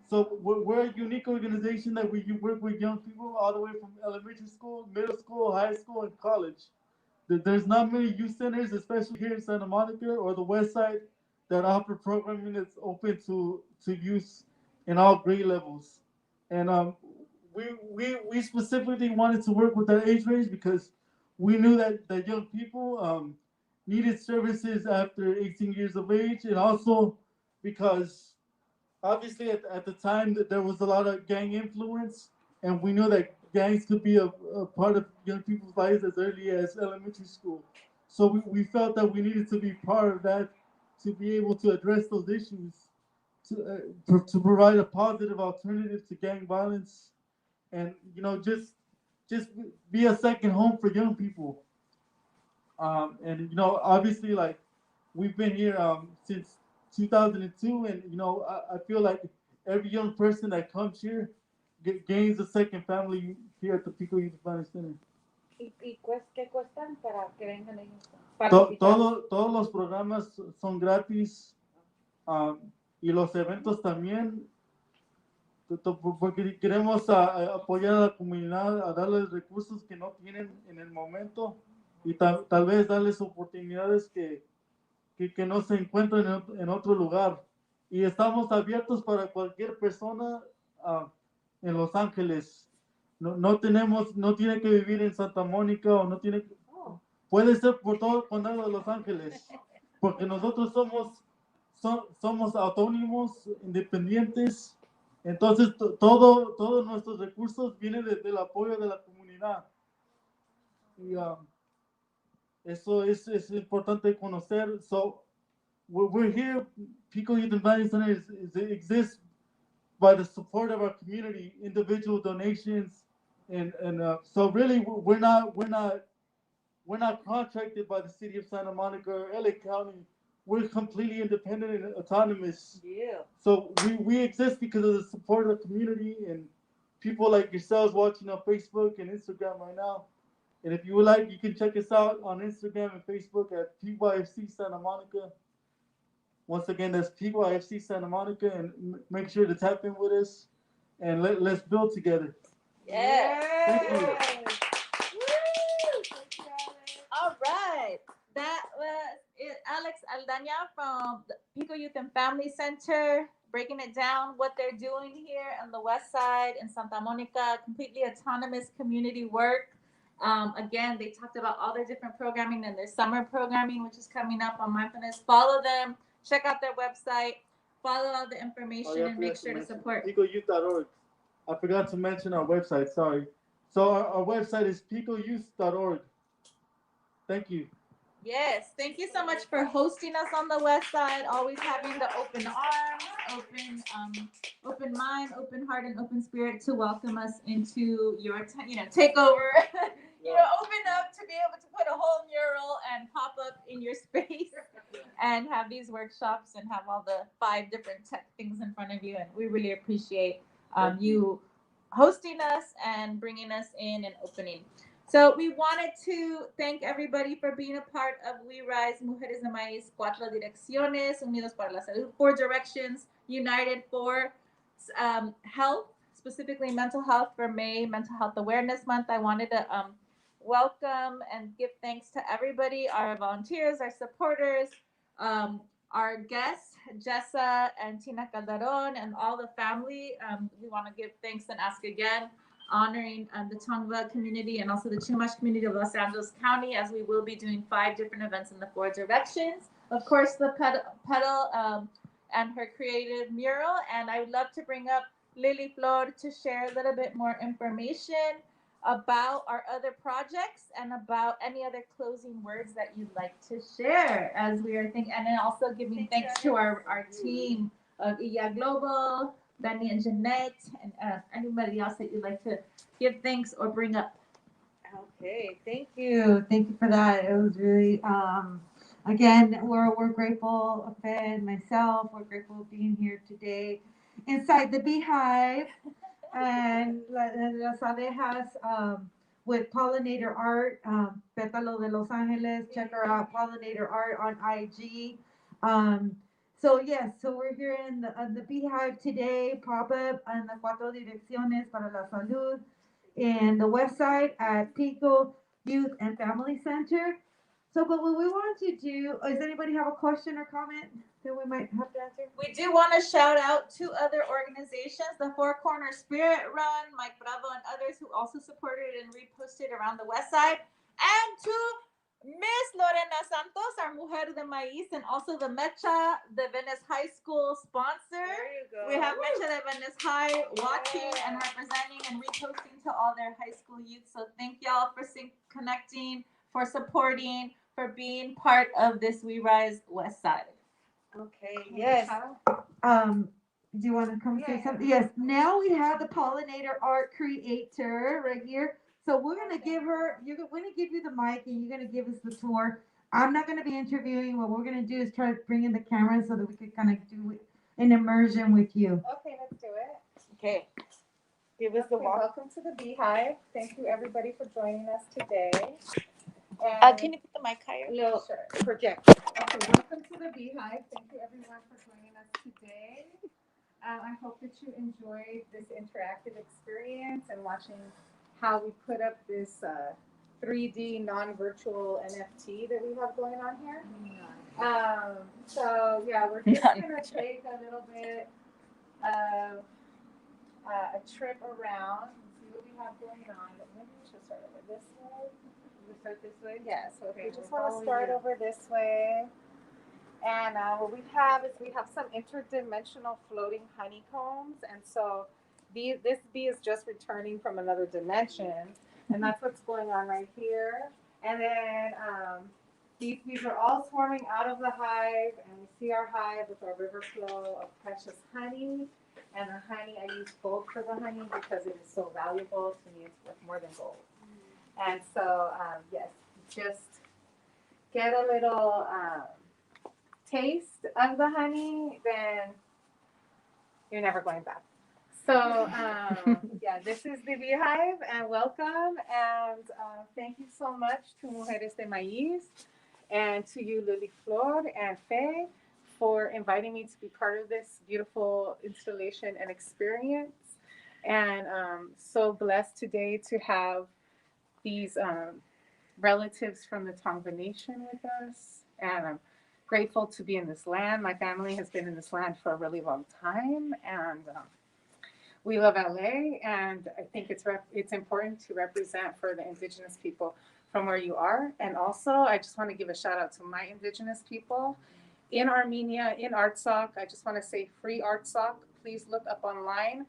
So we're a unique organization that we work with young people all the way from elementary school, middle school, high school, and college. There's not many youth centers, especially here in Santa Monica or the West Side, that offer programming that's open to youth in all grade levels. And we specifically wanted to work with that age range because we knew that young people needed services after 18 years of age, and also because obviously at the time that there was a lot of gang influence, and we knew that gangs could be a part of young people's lives as early as elementary school. So we felt that we needed to be part of that to be able to address those issues, to provide a positive alternative to gang violence, and just be a second home for young people. And obviously, like we've been here since 2002, and I feel like every young person that comes here gains a second family here at the Pico Youth Advantage Center. ¿Qué cuestan para que vengan ellos? Todos los programas son gratis, y los eventos también, porque queremos apoyar a la comunidad, a darles recursos que no tienen en el momento, y tal vez darles oportunidades que no se encuentran en otro lugar. Y estamos abiertos para cualquier persona en Los Ángeles. No tiene que vivir en Santa Mónica o no tiene que, puede ser por todo el condado de Los Ángeles, porque nosotros somos autónomos, independientes. Entonces todos nuestros recursos vienen del apoyo de la comunidad. Y eso es importante conocer. So we're here. Pico Youth Advantage Center exists by the support of our community, individual donations, and so really we're not contracted by the city of Santa Monica or LA County. We're completely independent and autonomous. Yeah. So we exist because of the support of the community and people like yourselves watching on Facebook and Instagram right now. And if you would like, you can check us out on Instagram and Facebook at PYFC Santa Monica. Once again, that's PYFC Santa Monica, and make sure to tap in with us and let's build together. Yeah. Thank you. All right. That was it. Alex Aldana from the Pico Youth and Family Center, breaking it down what they're doing here on the West Side in Santa Monica, completely autonomous community work. Again, they talked about all their different programming and their summer programming, which is coming up on Mindfulness. Follow them, check out their website, follow all the information, and make sure to support. PicoYouth.org. I forgot to mention our website, sorry. So our website is PicoYouth.org. Thank you. Yes, thank you so much for hosting us on the West Side. Always having the open arms, open mind, open heart, and open spirit to welcome us into your, take over. Open up to be able to put a whole mural and pop up in your space and have these workshops and have all the 5 different tech things in front of you. And we really appreciate you hosting us and bringing us in and opening. So we wanted to thank everybody for being a part of We Rise, Mujeres de Maiz, 4 Direcciones, Unidos para la Salud, 4 Directions, United for Health, specifically mental health for May, Mental Health Awareness Month. I wanted to welcome and give thanks to everybody, our volunteers, our supporters, our guests, Jessa and Tina Calderon, and all the family. We want to give thanks and ask again, honoring the Tongva community and also the Chumash community of Los Angeles County, as we will be doing 5 different events in the 4 directions. Of course, the Petal and her creative mural. And I would love to bring up Lily Flor to share a little bit more information about our other projects and about any other closing words that you'd like to share as we are thinking, and then also giving thanks to our team of IA Global, Benny and Jeanette, and anybody else that you'd like to give thanks or bring up. Okay, thank you. Thank you for that. It was really, again, we're grateful, Fed, myself, we're grateful being here today inside the Beehive and Las Abejas with Pollinator Art, Petal de Los Angeles. Check her out, Pollinator Art on IG. So yes, so we're here in the Beehive today, pop-up on the Cuatro Direcciones para la Salud in the west side at Pico Youth and Family Center. So, but what we want to do, does anybody have a question or comment that we might have to answer? We do want to shout out 2 other organizations, the Four Corner Spirit Run, Mike Bravo and others who also supported and reposted around the west side, and to Miss Lorena Santos, our Mujer de Maiz, and also the Mecha, the Venice High School sponsor. There you go. We have Mecha de Venice High watching and representing and reposting to all their high school youth. So thank y'all for connecting, for supporting, for being part of this We Rise West Side. Okay, yes. Do you want to come say something? Yes. Now we have the Pollinator Art Creator right here. So we're gonna give her. We're gonna give you the mic, and you're gonna give us the tour. I'm not gonna be interviewing. What we're gonna do is try to bring in the camera so that we could kind of do an immersion with you. Okay, let's do it. Okay. Give us the Okay, walk. welcome to the Beehive. Thank you everybody for joining us today. Can you put the mic higher? No, Sure. project. Okay, welcome to the Beehive. Thank you everyone for joining us today. I hope that you enjoyed this interactive experience and watching how we put up this 3D non-virtual NFT that we have going on here. So yeah, we're just gonna take a little bit of a trip around and see what we have going on. But maybe we should start over this way. We start this way? Yeah, so if we just want to start over this way. And what we have is we have some interdimensional floating honeycombs. And so this bee is just returning from another dimension. And that's what's going on right here. And then these bees are all swarming out of the hive. And we see our hive with our river flow of precious honey. And the honey, I use gold for the honey because it is so valuable. To me, it's worth more than gold. And so, yes, just get a little taste of the honey, then you're never going back. So, yeah, this is the Beehive, and welcome. And thank you so much to Mujeres de Maiz and to you, Lily Flor and Faye, for inviting me to be part of this beautiful installation and experience. And so blessed today to have these relatives from the Tongva Nation with us. And I'm grateful to be in this land. My family has been in this land for a really long time. And we love LA. And I think it's important to represent for the indigenous people from where you are. And also, I just want to give a shout out to my indigenous people in Armenia, in Artsakh. I just want to say free Artsakh. Please look up online.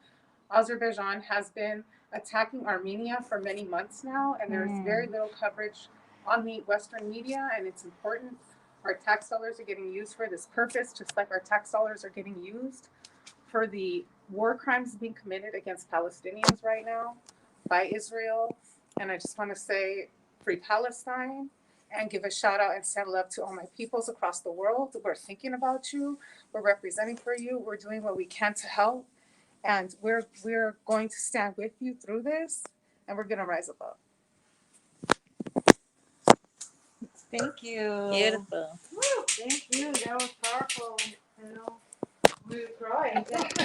Azerbaijan has been attacking Armenia for many months now, and there's very little coverage on the Western media, and it's important. Our tax dollars are getting used for this purpose, just like our tax dollars are getting used for the war crimes being committed against Palestinians right now by Israel. And I just want to say free Palestine and give a shout out and send love to all my peoples across the world. We're thinking about you. We're representing for you. We're doing what we can to help. And we're going to stand with you through this, and we're going to rise above. Thank you. Beautiful. Woo, thank you. That was powerful. You know, we were crying. Thank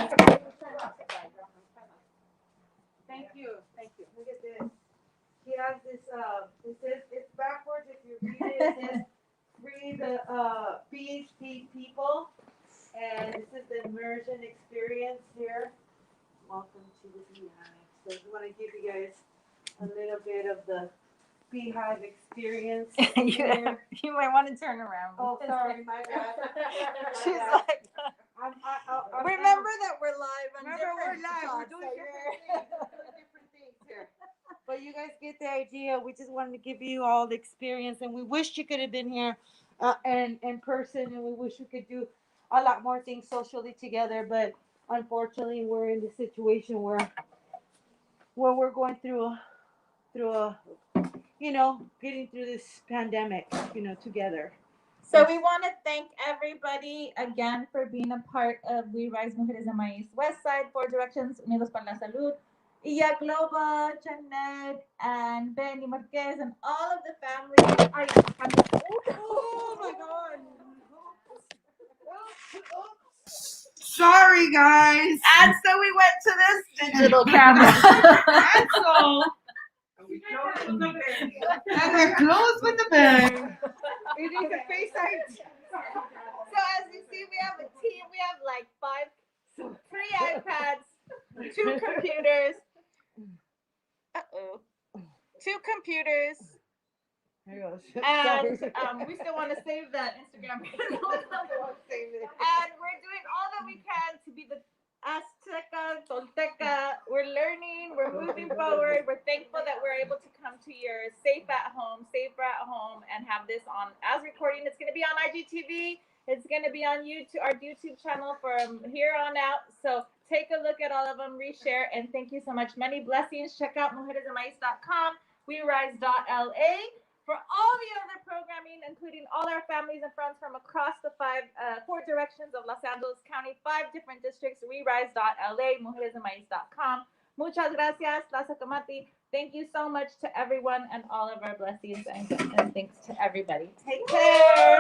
you. Thank you. Look at this. Yeah, has this, it's backwards if you read it. It says, free the PhD people. And this is the immersion experience here. Welcome to the Beehive. So I just want to give you guys a little bit of the Beehive experience here. You might want to turn around. Oh, sorry, my bad. She's like, remember that we're live on Remember, we're different live. We're shots, doing so different things here. But you guys get the idea. We just wanted to give you all the experience, and we wish you could have been here and in person, and we wish we could do a lot more things socially together. But unfortunately, we're in the situation where we're going through a getting through this pandemic, together. So we want to thank everybody again for being a part of We Rise Mujeres de Maiz West Side, 4 Directions, Unidos para la Salud, Iya Globa, Janet, and Benny Marquez, and all of the family. Oh my God. Sorry, guys. And so we went to this digital camera. And so. And we're closed with the bang. We need the face ID. So as you see, we have a team. We have like 3 iPads, 2 computers. 2 computers. And we still want to save that Instagram. And we're doing all that we can to be the Azteca, Tolteca. We're learning. We're moving forward. We're thankful that we're able to come to your safer at home, and have this on as recording. It's going to be on IGTV. It's going to be on YouTube, our YouTube channel from here on out. So take a look at all of them, reshare, and thank you so much. Many blessings. Check out mujeresdemaiz.com, werise.la for all the other programming, including all our families and friends from across the 4 directions of Los Angeles County, 5 different districts, werise.la, mujeresdemaiz.com. Muchas gracias, La Sacamati. Thank you so much to everyone and all of our blessings and thanks to everybody. Take care.